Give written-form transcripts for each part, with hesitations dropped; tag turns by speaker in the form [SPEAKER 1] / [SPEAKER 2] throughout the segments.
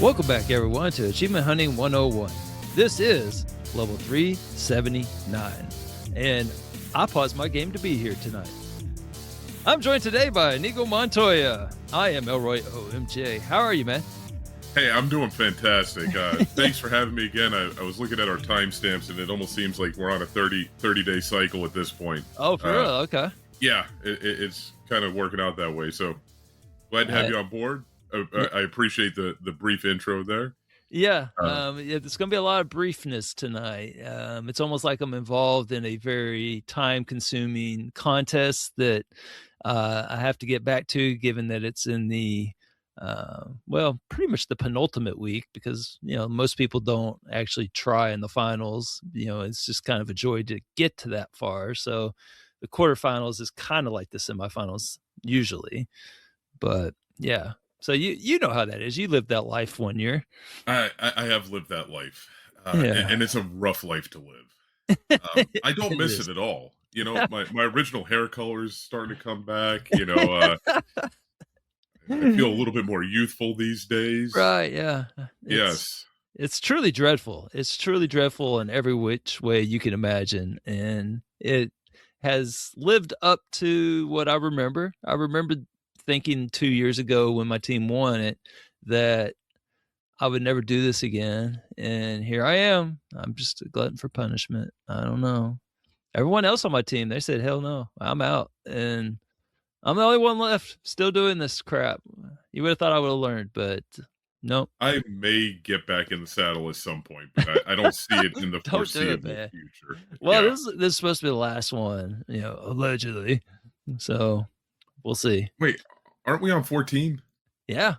[SPEAKER 1] Welcome back, everyone, to Achievement Hunting 101. This is level 379, and I paused my game to be here tonight. I'm joined today by Inigo Montoya. I am ElroyOMJ. How are you, man?
[SPEAKER 2] Hey, I'm doing fantastic. Thanks for having me again. I was looking at our timestamps, and it almost seems like we're on a 30-day cycle at this point.
[SPEAKER 1] Oh, for real? Okay.
[SPEAKER 2] Yeah, it's kind of working out that way. So glad to have you on board. I appreciate the brief intro there.
[SPEAKER 1] Yeah, there's going to be a lot of briefness tonight. It's almost like I'm involved in a very time-consuming contest that I have to get back to, given that it's in the, pretty much the penultimate week, because, most people don't actually try in the finals. It's just kind of a joy to get to that far. So the quarterfinals is kind of like the semifinals usually. But, yeah. So you know how that is. You lived that life one year.
[SPEAKER 2] I have lived that life, and it's a rough life to live. I don't miss it at all. My original hair color is starting to come back. I feel a little bit more youthful these days.
[SPEAKER 1] Right? Yeah.
[SPEAKER 2] Yes.
[SPEAKER 1] It's truly dreadful. It's truly dreadful in every which way you can imagine, and it has lived up to what I remember. I remember thinking 2 years ago when my team won it that I would never do this again, and here I am. I'm just a glutton for punishment. I don't know. Everyone else on my team, they said, hell no, I'm out, and I'm the only one left still doing this crap. You would have thought I would have learned, but nope.
[SPEAKER 2] I may get back in the saddle at some point, but I don't see it in the foreseeable future.
[SPEAKER 1] Well, this is supposed to be the last one, allegedly, so we'll see.
[SPEAKER 2] Wait, aren't we on 14?
[SPEAKER 1] Yeah.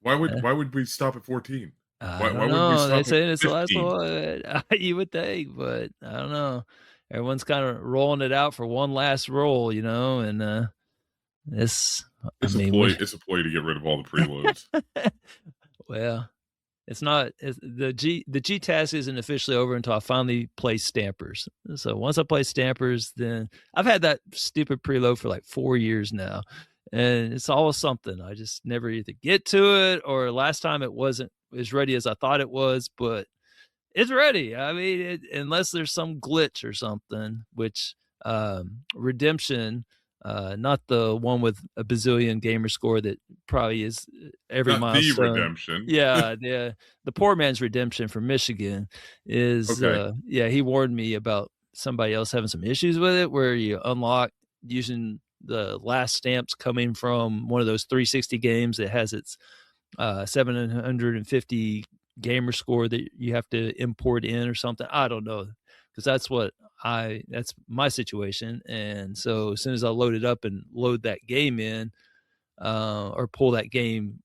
[SPEAKER 2] Why would we stop at 14?
[SPEAKER 1] Why would we stop? They say it's 15? The last one. You would think, but I don't know. Everyone's kind of rolling it out for one last roll, and it's a ploy
[SPEAKER 2] to get rid of all the preloads.
[SPEAKER 1] Well, it's not. The gtasc isn't officially over until I finally play Stampers. So once I play Stampers, then I've had that stupid preload for like 4 years now. And it's always something. I just never either get to it, or last time it wasn't as ready as I thought it was, but it's ready. I mean, unless there's some glitch or something, which Redemption, not the one with a bazillion gamer score that probably is every
[SPEAKER 2] not
[SPEAKER 1] milestone.
[SPEAKER 2] The Redemption.
[SPEAKER 1] Yeah, the poor man's Redemption from Michigan is, okay. He warned me about somebody else having some issues with it, where you unlock using the last stamps coming from one of those 360 games that has its 750 gamer score that you have to import in or something. I don't know, because that's my situation. And so as soon as I load it up and load that game in, or pull that game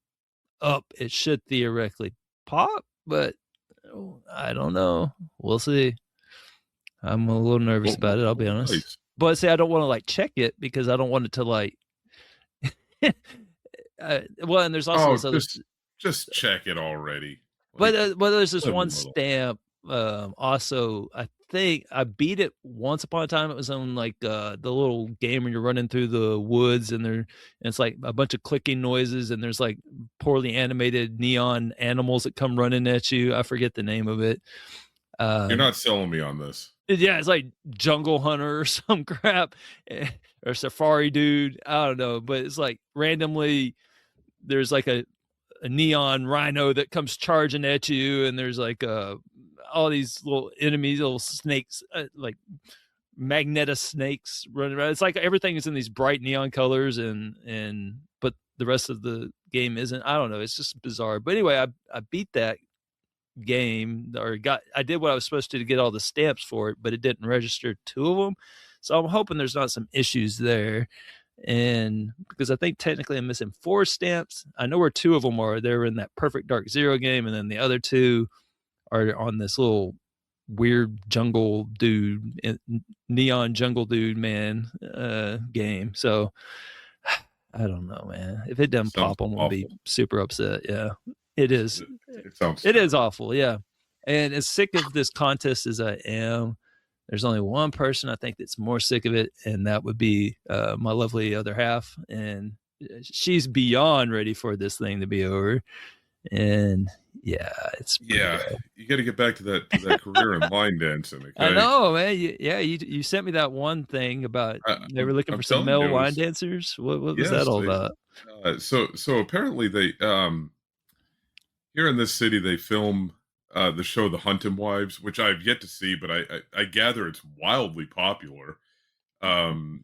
[SPEAKER 1] up, it should theoretically pop, but I don't know. We'll see. I'm a little nervous about it, I'll be honest. Nice. But see, I don't want to check it, because I don't want it to and there's also
[SPEAKER 2] just check it already.
[SPEAKER 1] But there's this one stamp. Also, I think I beat it once upon a time. It was on the little game when you're running through the woods, and it's like a bunch of clicking noises, and there's like poorly animated neon animals that come running at you. I forget the name of it.
[SPEAKER 2] You're not selling me on this.
[SPEAKER 1] Yeah, it's like Jungle Hunter or some crap, or Safari Dude. I don't know, but it's like randomly there's like a neon rhino that comes charging at you, and there's like all these little enemies, little snakes, like magnetic snakes running around. It's like everything is in these bright neon colors, but the rest of the game isn't. I don't know. It's just bizarre. But anyway, I beat that game, or I did what I was supposed to get all the stamps for it, but it didn't register 2 of them. So I'm hoping there's not some issues there. And because I think technically I'm missing 4 stamps. I know where 2 of them are. They're in that Perfect Dark Zero game, and then the other 2 are on this little weird jungle dude, neon jungle dude man game. So I don't know, man. If it doesn't pop, I'm gonna be super upset. Yeah, it is. It is awful. Yeah, and as sick of this contest as I am, there's only one person I think that's more sick of it, and that would be my lovely other half. And she's beyond ready for this thing to be over. And yeah, it's pretty
[SPEAKER 2] Yeah,
[SPEAKER 1] bad.
[SPEAKER 2] you got to get back to that career in line dancing.
[SPEAKER 1] I
[SPEAKER 2] Okay,
[SPEAKER 1] know, man. You sent me that one thing about they were looking
[SPEAKER 2] I'm
[SPEAKER 1] for some
[SPEAKER 2] telling
[SPEAKER 1] male
[SPEAKER 2] you, it
[SPEAKER 1] line
[SPEAKER 2] was
[SPEAKER 1] dancers. What was that
[SPEAKER 2] yes.
[SPEAKER 1] all about?
[SPEAKER 2] So apparently they here in this city they film the show The Hunting Wives, which I've yet to see, but I gather it's wildly popular, and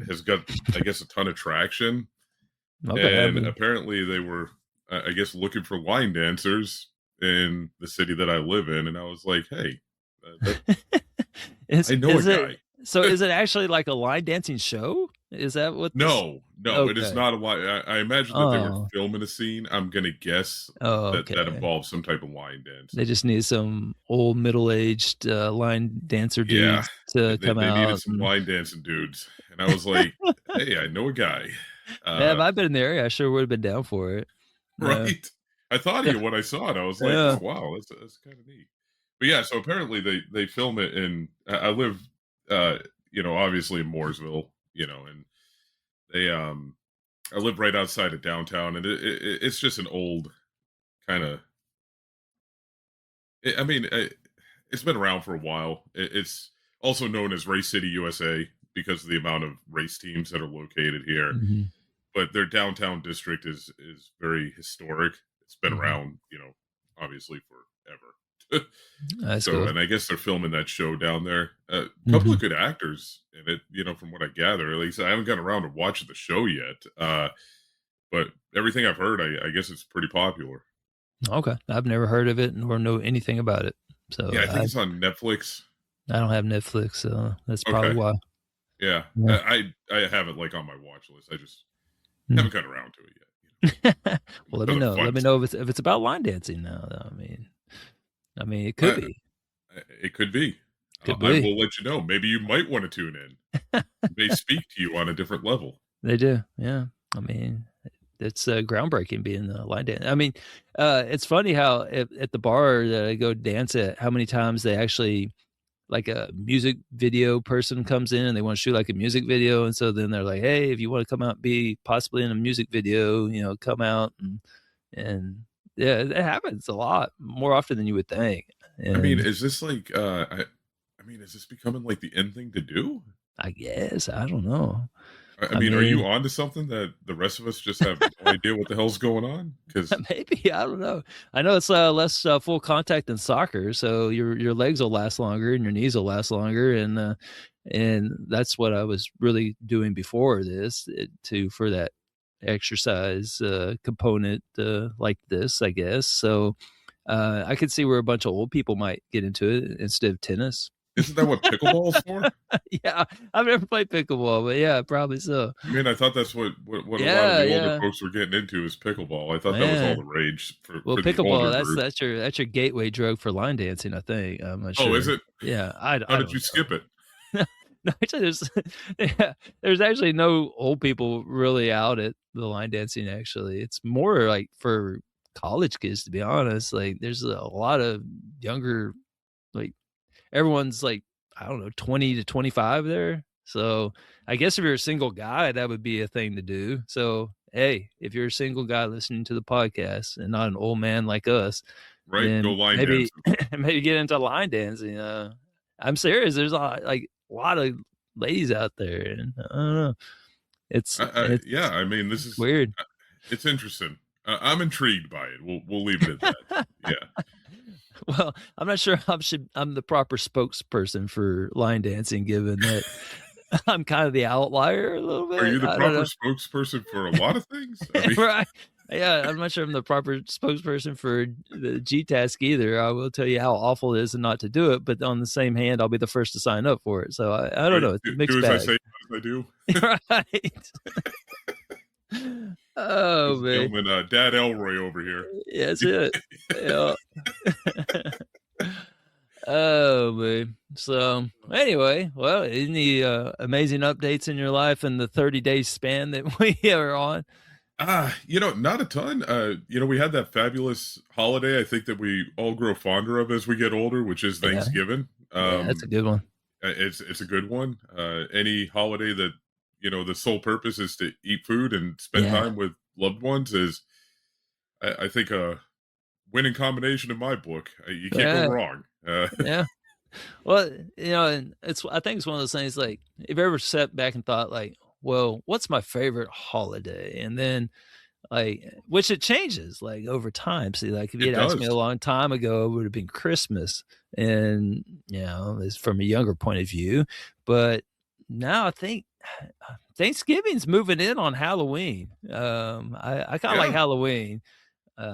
[SPEAKER 2] has got, I guess, a ton of traction.
[SPEAKER 1] Okay, I
[SPEAKER 2] And
[SPEAKER 1] mean,
[SPEAKER 2] apparently they were, I guess, looking for line dancers in the city that I live in, and I was like, hey, that
[SPEAKER 1] is
[SPEAKER 2] I know a
[SPEAKER 1] is it
[SPEAKER 2] guy.
[SPEAKER 1] so? Is it actually like a line dancing show? Is that what this?
[SPEAKER 2] No, it is
[SPEAKER 1] Okay.
[SPEAKER 2] not a line. I imagine that they were
[SPEAKER 1] Oh.
[SPEAKER 2] filming a scene. I'm gonna guess
[SPEAKER 1] Oh,
[SPEAKER 2] that
[SPEAKER 1] okay.
[SPEAKER 2] involves some type of line
[SPEAKER 1] They
[SPEAKER 2] dancing.
[SPEAKER 1] just need some old middle-aged line dancer
[SPEAKER 2] Yeah,
[SPEAKER 1] dudes to come
[SPEAKER 2] they needed
[SPEAKER 1] out.
[SPEAKER 2] some line dancing dudes, and I was like, "Hey, I know a guy."
[SPEAKER 1] Yeah, if
[SPEAKER 2] Uh,
[SPEAKER 1] I'd been in the area, I sure would have been down for it. Yeah.
[SPEAKER 2] right? I thought of
[SPEAKER 1] Yeah.
[SPEAKER 2] you when I saw it. I was like,
[SPEAKER 1] Yeah.
[SPEAKER 2] "Oh, wow, that's kind of neat." But yeah, so apparently they film it in. I live, uh, obviously in Mooresville, and they I live right outside of downtown, and it's just an old kind of. I mean, it's been around for a while. It's also known as Race City, USA, because of the amount of race teams that are located here.
[SPEAKER 1] Mhm.
[SPEAKER 2] But their downtown district is very historic. It's been
[SPEAKER 1] Mhm.
[SPEAKER 2] around, obviously forever.
[SPEAKER 1] That's
[SPEAKER 2] So,
[SPEAKER 1] cool.
[SPEAKER 2] and I guess they're filming that show down there. A couple
[SPEAKER 1] Mhm.
[SPEAKER 2] of good actors in it, from what I gather. At least I haven't gotten around to watching the show yet. But everything I've heard, I guess it's pretty popular.
[SPEAKER 1] Okay. I've never heard of it nor know anything about it. So
[SPEAKER 2] Yeah, I think it's on Netflix.
[SPEAKER 1] I don't have Netflix, so that's probably
[SPEAKER 2] Okay.
[SPEAKER 1] why.
[SPEAKER 2] Yeah,
[SPEAKER 1] Yeah.
[SPEAKER 2] I have it like on my watch list. I just
[SPEAKER 1] Mm.
[SPEAKER 2] haven't got around to it yet.
[SPEAKER 1] Well, let me
[SPEAKER 2] Another
[SPEAKER 1] know.
[SPEAKER 2] fun
[SPEAKER 1] Let me know if it's about line dancing now, though. I mean, it could
[SPEAKER 2] uh,
[SPEAKER 1] be.
[SPEAKER 2] it could be.
[SPEAKER 1] Could
[SPEAKER 2] I
[SPEAKER 1] be.
[SPEAKER 2] will let you know. Maybe you might want to tune in. They speak to you on a different level.
[SPEAKER 1] They do. Yeah. I mean, it's groundbreaking being a line dance. I mean, it's funny how at the bar that I go dance at, how many times they actually like a music video person comes in and they want to shoot like a music video, and so then they're like, "Hey, if you want to come out and be possibly in a music video, come out." And yeah, it happens a lot more often than you would think.
[SPEAKER 2] I mean,
[SPEAKER 1] And
[SPEAKER 2] is this like I mean, is this becoming like the end thing to do?
[SPEAKER 1] I guess I don't know.
[SPEAKER 2] I
[SPEAKER 1] I
[SPEAKER 2] mean, are you
[SPEAKER 1] mean,
[SPEAKER 2] onto something that the rest of us just have no idea what the hell's going on? Because
[SPEAKER 1] maybe I don't know. I know it's less full contact than soccer, so your legs will last longer and your knees will last longer, and that's what I was really doing before this for that exercise component like this, I guess. So I could see where a bunch of old people might get into it instead of tennis.
[SPEAKER 2] isn't that what pickleball's for?
[SPEAKER 1] Yeah, I've never played pickleball, but yeah, probably so.
[SPEAKER 2] I mean, I thought that's what a lot of
[SPEAKER 1] Yeah,
[SPEAKER 2] the older
[SPEAKER 1] yeah,
[SPEAKER 2] folks were getting into is pickleball. I thought that was all
[SPEAKER 1] man.
[SPEAKER 2] the rage
[SPEAKER 1] Well,
[SPEAKER 2] for the
[SPEAKER 1] pickleball,
[SPEAKER 2] older
[SPEAKER 1] that's
[SPEAKER 2] group.
[SPEAKER 1] that's your gateway drug for line dancing, I think. I'm not
[SPEAKER 2] Oh, is
[SPEAKER 1] sure.
[SPEAKER 2] it?
[SPEAKER 1] Yeah,
[SPEAKER 2] How
[SPEAKER 1] I
[SPEAKER 2] did
[SPEAKER 1] don't
[SPEAKER 2] you skip it?
[SPEAKER 1] know. No, actually, yeah, there's actually no old people really out at the line dancing. Actually, it's more like for college kids, to be honest. Like, there's a lot of younger, like everyone's like, I don't know, 20 to 25 there. So I guess if you're a single guy, that would be a thing to do. So hey, if you're a single guy listening to the podcast and not an old man like us,
[SPEAKER 2] Right? Go
[SPEAKER 1] then
[SPEAKER 2] line
[SPEAKER 1] maybe
[SPEAKER 2] dancing.
[SPEAKER 1] maybe get into line dancing. I'm serious. There's a lot of ladies out there, and I don't know. It's it's
[SPEAKER 2] Yeah, I mean,
[SPEAKER 1] it's weird.
[SPEAKER 2] it's interesting. I'm intrigued by it. We'll leave it at that. Yeah.
[SPEAKER 1] Well, I'm not sure I'm the proper spokesperson for line dancing, given that I'm kind of the outlier a little
[SPEAKER 2] Are you
[SPEAKER 1] bit.
[SPEAKER 2] the
[SPEAKER 1] I don't
[SPEAKER 2] proper
[SPEAKER 1] know.
[SPEAKER 2] spokesperson for a lot of things? I mean,
[SPEAKER 1] Right. Yeah, I'm not sure I'm the proper spokesperson for the gtasc either. I will tell you how awful it is and not to do it, but on the same hand, I'll be the first to sign up for it. So I don't
[SPEAKER 2] right?
[SPEAKER 1] know. It's a
[SPEAKER 2] Do
[SPEAKER 1] mixed
[SPEAKER 2] as I
[SPEAKER 1] bag.
[SPEAKER 2] say, not as I do.
[SPEAKER 1] Right. Oh,
[SPEAKER 2] Ladies and
[SPEAKER 1] man.
[SPEAKER 2] gentlemen, Dad Elroy over here.
[SPEAKER 1] Yeah, that's it. Yeah. Oh, man. So, anyway, well, any amazing updates in your life in the 30-day span that we are on?
[SPEAKER 2] Not a ton. We had that fabulous holiday I think that we all grow fonder of as we get older, which is
[SPEAKER 1] Yeah.
[SPEAKER 2] Thanksgiving.
[SPEAKER 1] Yeah, that's a good one.
[SPEAKER 2] It's a good one. Any holiday that, the sole purpose is to eat food and spend
[SPEAKER 1] Yeah.
[SPEAKER 2] time with loved ones is I think winning combination in my book. You can't go
[SPEAKER 1] Yeah,
[SPEAKER 2] wrong.
[SPEAKER 1] yeah. Well, and I think it's one of those things like, if you ever sat back and thought like, well, what's my favorite holiday? And then like, which it changes like over time. See, like if you
[SPEAKER 2] It
[SPEAKER 1] had asked me
[SPEAKER 2] does.
[SPEAKER 1] a long time ago, it would have been Christmas. And, it's from a younger point of view. But now I think Thanksgiving's moving in on Halloween. I kind of like
[SPEAKER 2] Yeah.
[SPEAKER 1] Halloween.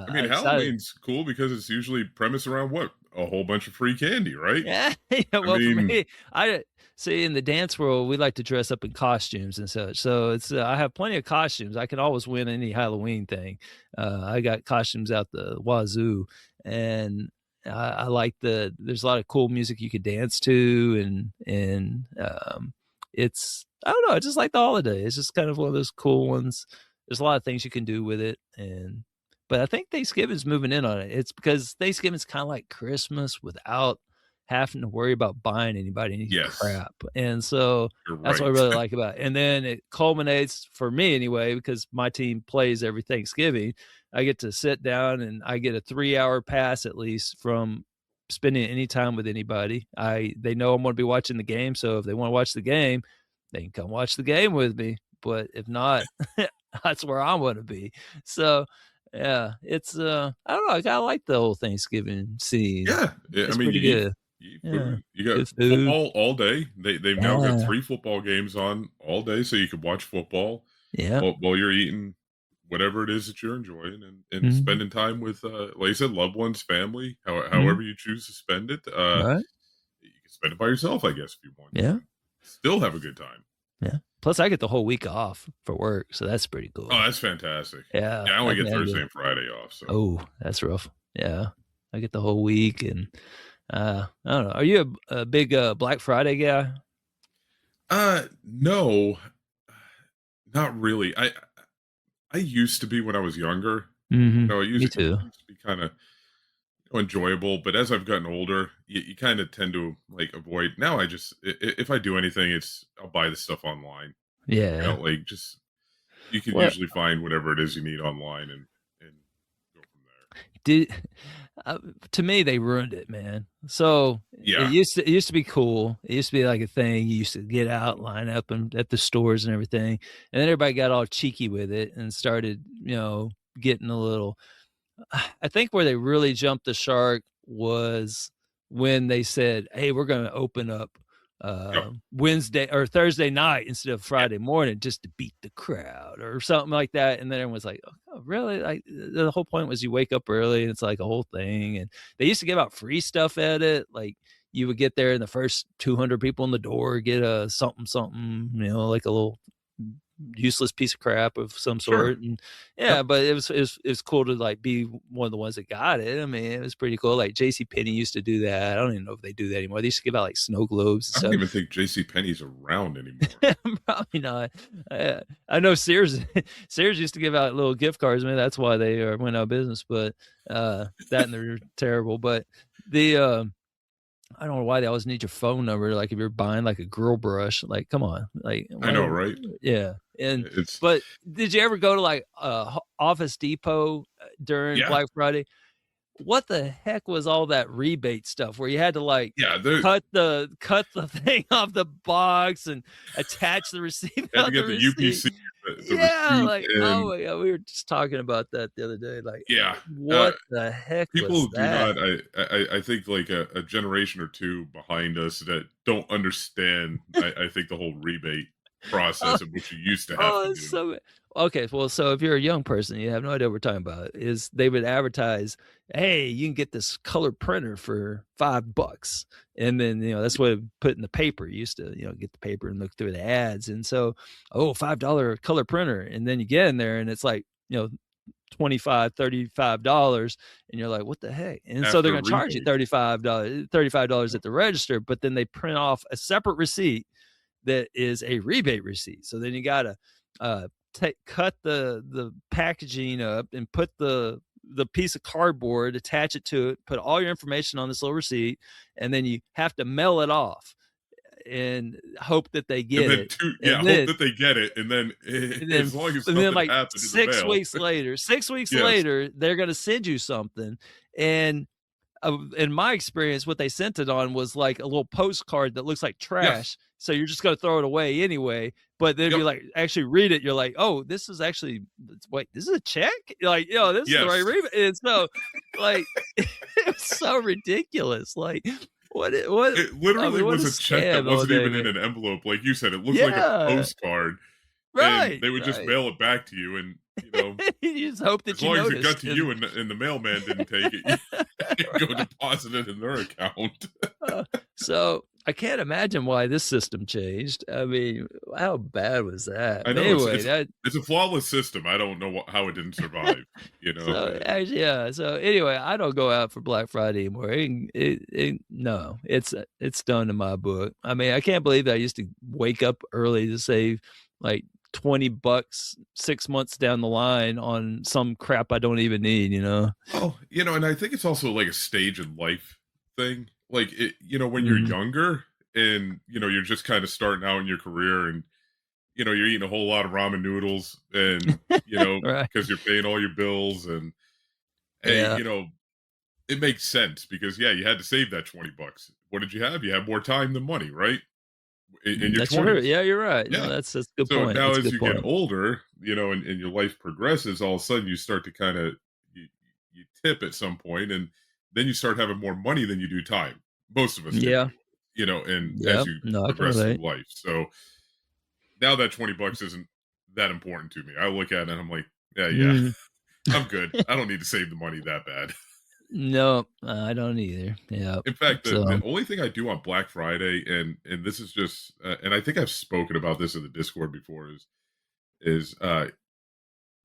[SPEAKER 2] I mean,
[SPEAKER 1] I decided,
[SPEAKER 2] Halloween's cool because it's usually premised around what? A whole bunch of free candy, right?
[SPEAKER 1] yeah,
[SPEAKER 2] I
[SPEAKER 1] well, for
[SPEAKER 2] mean,
[SPEAKER 1] me, I see in the dance world, we like to dress up in costumes and such. So it's I have plenty of costumes. I can always win any Halloween thing. I got costumes out the wazoo, and I like there's a lot of cool music you could dance to, and it's I don't know, I just like the holiday. It's just kind of one of those cool ones. There's a lot of things you can do with it, but I think Thanksgiving's moving in on it. It's because Thanksgiving's kind of like Christmas without having to worry about buying anybody any
[SPEAKER 2] yes,
[SPEAKER 1] crap. And so
[SPEAKER 2] you're
[SPEAKER 1] that's what I
[SPEAKER 2] right.
[SPEAKER 1] really like about it. And then it culminates for me anyway, because my team plays every Thanksgiving. I get to sit down and I get a 3-hour pass at least from spending any time with anybody. They know I'm going to be watching the game. So if they want to watch the game, they can come watch the game with me. But if not, that's where I want to be. So yeah, it's I don't know, I kinda like the whole Thanksgiving scene.
[SPEAKER 2] Yeah, I
[SPEAKER 1] It's
[SPEAKER 2] mean,
[SPEAKER 1] pretty good.
[SPEAKER 2] you eat
[SPEAKER 1] Yeah,
[SPEAKER 2] food. You got
[SPEAKER 1] good food.
[SPEAKER 2] football all day. They've now got
[SPEAKER 1] Yeah,
[SPEAKER 2] 3 football games on all day, so you can watch football
[SPEAKER 1] yeah,
[SPEAKER 2] while you're eating whatever it is that you're enjoying and
[SPEAKER 1] mhm,
[SPEAKER 2] spending time with, like I said, loved ones, family,
[SPEAKER 1] mhm,
[SPEAKER 2] however you choose to spend it.
[SPEAKER 1] right,
[SPEAKER 2] You can spend it by yourself, I guess, if you want to,
[SPEAKER 1] yeah,
[SPEAKER 2] and still have a good time.
[SPEAKER 1] yeah. Plus, I get the whole week off for work, so that's pretty
[SPEAKER 2] Oh,
[SPEAKER 1] cool.
[SPEAKER 2] that's fantastic.
[SPEAKER 1] Yeah,
[SPEAKER 2] Yeah, I
[SPEAKER 1] I
[SPEAKER 2] only
[SPEAKER 1] can
[SPEAKER 2] get
[SPEAKER 1] handle
[SPEAKER 2] Thursday
[SPEAKER 1] it.
[SPEAKER 2] and Friday off, so
[SPEAKER 1] Oh, that's rough. Yeah, I get the whole week, and, I don't know. Are you a big, Black Friday guy?
[SPEAKER 2] No, not really. I used to be when I was younger.
[SPEAKER 1] Mhm,
[SPEAKER 2] It
[SPEAKER 1] me
[SPEAKER 2] used
[SPEAKER 1] too.
[SPEAKER 2] used to be kinda enjoyable, but as I've gotten older, you kinda tend to, like, avoid now I just if I do anything, I'll buy the stuff online,
[SPEAKER 1] Yeah.
[SPEAKER 2] like, just you can
[SPEAKER 1] What
[SPEAKER 2] usually find whatever it is you need online and go from there.
[SPEAKER 1] did uh, to me, they ruined it, man. So
[SPEAKER 2] Yeah.
[SPEAKER 1] it used to be cool. It used to be like a thing. You used to get out, line up and at the stores and everything. And then everybody got all cheeky with it and started, getting a little I think where they really jumped the shark was when they said, "Hey, we're gonna open up,
[SPEAKER 2] Yep.
[SPEAKER 1] Wednesday or Thursday night instead of
[SPEAKER 2] Yeah.
[SPEAKER 1] Friday morning just to beat the crowd," or something like that, and then everyone was like, "Oh, really?" Like, the whole point was you wake up early, and it's like a whole thing, and they used to give out free stuff at it, like, you would get there and the first 200 people in the door get a something something, like a little useless piece of crap of some
[SPEAKER 2] Sure.
[SPEAKER 1] sort, and
[SPEAKER 2] Yep.
[SPEAKER 1] yeah, but it was cool to, like, be one of the ones that got it. I mean, it was pretty cool, like, JCPenney used to do that. I don't even know if they do that anymore. They used to give out, like, snow globes and
[SPEAKER 2] I don't
[SPEAKER 1] stuff.
[SPEAKER 2] even think JCPenney's around anymore.
[SPEAKER 1] Probably not. I know Sears Sears used to give out little gift cards. Maybe that's why they, went out of business, but, that and they're terrible, but the, I don't know why they always need your phone number, like, if you're buying, like, a grill brush, like, come on, like,
[SPEAKER 2] I
[SPEAKER 1] why
[SPEAKER 2] know, right?
[SPEAKER 1] yeah,
[SPEAKER 2] It's
[SPEAKER 1] but did you ever go to, like, Office Depot, during
[SPEAKER 2] yeah.
[SPEAKER 1] Black Friday? What the heck was all that rebate stuff where you had to, like,
[SPEAKER 2] Yeah, they
[SPEAKER 1] cut the thing off the box and attach the receipt
[SPEAKER 2] had to
[SPEAKER 1] on the
[SPEAKER 2] get the
[SPEAKER 1] receipt?
[SPEAKER 2] UPC, the
[SPEAKER 1] Yeah,
[SPEAKER 2] receipt,
[SPEAKER 1] like, oh
[SPEAKER 2] and
[SPEAKER 1] my god, we were just talking about that the other day, like,
[SPEAKER 2] yeah, uh,
[SPEAKER 1] what the heck
[SPEAKER 2] people
[SPEAKER 1] was
[SPEAKER 2] do
[SPEAKER 1] that?
[SPEAKER 2] not I think, like, a generation or 2 behind us that don't understand, I think, the whole rebate process of what you used to have to
[SPEAKER 1] It's
[SPEAKER 2] do.
[SPEAKER 1] so okay, well, so if you're a young person, you have no idea what we're talking about, is they would advertise, "Hey, you can get this color printer for $5." And then, that's what it put in the paper. You used to, get the paper and look through the ads, and so, "Oh, $5 color printer," and then you get in there and it's like, 25, $35, and you're like, "What the heck?" And so they're
[SPEAKER 2] After a
[SPEAKER 1] gonna charge you
[SPEAKER 2] rebate.
[SPEAKER 1] $35
[SPEAKER 2] Yep.
[SPEAKER 1] at the register, but then they print off a separate receipt that is a rebate receipt. So then you gotta cut the packaging up and put the piece of cardboard, attach it to it, put all your information on this little receipt, and then you have to mail it off. and hope that they
[SPEAKER 2] And
[SPEAKER 1] get
[SPEAKER 2] then
[SPEAKER 1] it.
[SPEAKER 2] yeah, hope that they get it, and then
[SPEAKER 1] And then,
[SPEAKER 2] as long as
[SPEAKER 1] and then
[SPEAKER 2] nothing
[SPEAKER 1] like
[SPEAKER 2] happened in the
[SPEAKER 1] 6
[SPEAKER 2] mail.
[SPEAKER 1] weeks later, 6 weeks
[SPEAKER 2] Yes.
[SPEAKER 1] later, they're gonna send you something, and, in my experience, what they sent it on was, like, a little postcard that looks like
[SPEAKER 2] Yes.
[SPEAKER 1] trash, so you're just gonna throw it away anyway, but then if
[SPEAKER 2] Yep.
[SPEAKER 1] you, like, actually read it, you're like, "Oh, this is actually wait, this is a check?" You're like, this is the right
[SPEAKER 2] Yes.
[SPEAKER 1] and so, like, it's so ridiculous, like, what
[SPEAKER 2] It
[SPEAKER 1] I
[SPEAKER 2] literally
[SPEAKER 1] mean, what a
[SPEAKER 2] was a check that
[SPEAKER 1] scam all
[SPEAKER 2] wasn't
[SPEAKER 1] day,
[SPEAKER 2] even in
[SPEAKER 1] man.
[SPEAKER 2] an envelope, like you said, it looked like a
[SPEAKER 1] Yeah,
[SPEAKER 2] postcard, and
[SPEAKER 1] right,
[SPEAKER 2] they would just
[SPEAKER 1] right.
[SPEAKER 2] mail it back to you, and,
[SPEAKER 1] You just hope
[SPEAKER 2] as
[SPEAKER 1] that you
[SPEAKER 2] long as it got
[SPEAKER 1] noticed,
[SPEAKER 2] to
[SPEAKER 1] and
[SPEAKER 2] you and the mailman didn't take it, you go deposit it in their account.
[SPEAKER 1] Uh, so I can't imagine why this system changed. I mean, how bad was that?
[SPEAKER 2] I
[SPEAKER 1] But
[SPEAKER 2] know
[SPEAKER 1] anyway, that
[SPEAKER 2] it's a flawless system. I don't know how it didn't survive,
[SPEAKER 1] so actually, yeah. So anyway, I don't go out for Black Friday anymore. No, it's done in my book. I mean, I can't believe that I used to wake up early to save like $20 6 months down the line on some crap I don't even need.
[SPEAKER 2] Oh, and I think it's also like a stage in life thing. Like when you're
[SPEAKER 1] Mhm.
[SPEAKER 2] younger and you're just kind of starting out in your career, and you're eating a whole lot of ramen noodles, and
[SPEAKER 1] Right.
[SPEAKER 2] because you're paying all your bills, and hey,
[SPEAKER 1] Yeah.
[SPEAKER 2] it makes sense because yeah, you had to save that $20. What did you have? You had more time than money, right? In your
[SPEAKER 1] That's true.
[SPEAKER 2] 20s.
[SPEAKER 1] Yeah, you're right. No,
[SPEAKER 2] Yeah.
[SPEAKER 1] that's a good
[SPEAKER 2] So
[SPEAKER 1] point.
[SPEAKER 2] now
[SPEAKER 1] That's a
[SPEAKER 2] as
[SPEAKER 1] good
[SPEAKER 2] you get
[SPEAKER 1] point.
[SPEAKER 2] older, and your life progresses, all of a sudden you start to kind of you, you tip at some point, and then you start having more money than you do time. Most of us do
[SPEAKER 1] Yeah.
[SPEAKER 2] anyway, and as
[SPEAKER 1] Yep.
[SPEAKER 2] you
[SPEAKER 1] No, I can
[SPEAKER 2] progress through
[SPEAKER 1] relate.
[SPEAKER 2] life. So now that $20 isn't that important to me. I look at it and I'm like, yeah, yeah,
[SPEAKER 1] Mhm.
[SPEAKER 2] I'm good. I don't need to save the money that bad.
[SPEAKER 1] No, I don't either. Yeah.
[SPEAKER 2] In fact, the
[SPEAKER 1] So
[SPEAKER 2] only thing I do on Black Friday, and this is just, and I think I've spoken about this in the Discord before, is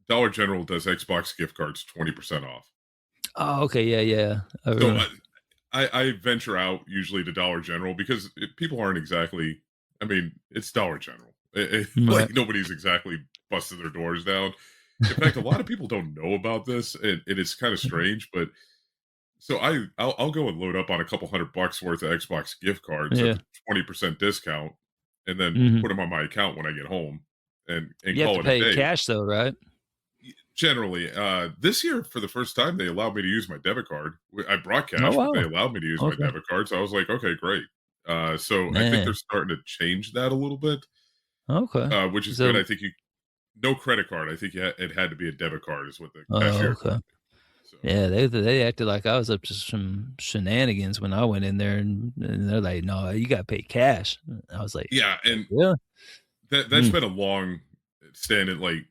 [SPEAKER 2] Dollar General does Xbox gift cards 20% off.
[SPEAKER 1] oh, okay, yeah, yeah.
[SPEAKER 2] So I venture out usually to Dollar General because people aren't exactly. I mean, it's Dollar General.
[SPEAKER 1] Right.
[SPEAKER 2] Like nobody's exactly busting their doors down. In fact, a lot of people don't know about this, and it is kind of strange. But so I'll go and load up on a couple $100 worth of Xbox gift cards at
[SPEAKER 1] Yeah.
[SPEAKER 2] the 20% discount, and then
[SPEAKER 1] Mhm.
[SPEAKER 2] put them on my account when I get home, and
[SPEAKER 1] You have to
[SPEAKER 2] call it a
[SPEAKER 1] pay
[SPEAKER 2] day.
[SPEAKER 1] cash though, right?
[SPEAKER 2] Generally, this year for the first time, they allowed me to use my debit card. I brought
[SPEAKER 1] Oh,
[SPEAKER 2] cash, but they
[SPEAKER 1] wow.
[SPEAKER 2] allowed me to use my
[SPEAKER 1] Okay.
[SPEAKER 2] debit card. So I was like, okay, great. So I think they're
[SPEAKER 1] Man.
[SPEAKER 2] starting to change that a little bit,
[SPEAKER 1] Okay.
[SPEAKER 2] which is good.
[SPEAKER 1] So
[SPEAKER 2] I think no credit card. I think it had to be a debit card, is what the
[SPEAKER 1] oh,
[SPEAKER 2] cashier told
[SPEAKER 1] okay.
[SPEAKER 2] me. So
[SPEAKER 1] Yeah, they acted like I was up to some shenanigans when I went in there, and they're like, "No, you gotta pay cash." I was like,
[SPEAKER 2] yeah, and
[SPEAKER 1] "Yeah."
[SPEAKER 2] that's
[SPEAKER 1] Mm.
[SPEAKER 2] been a long standing. Like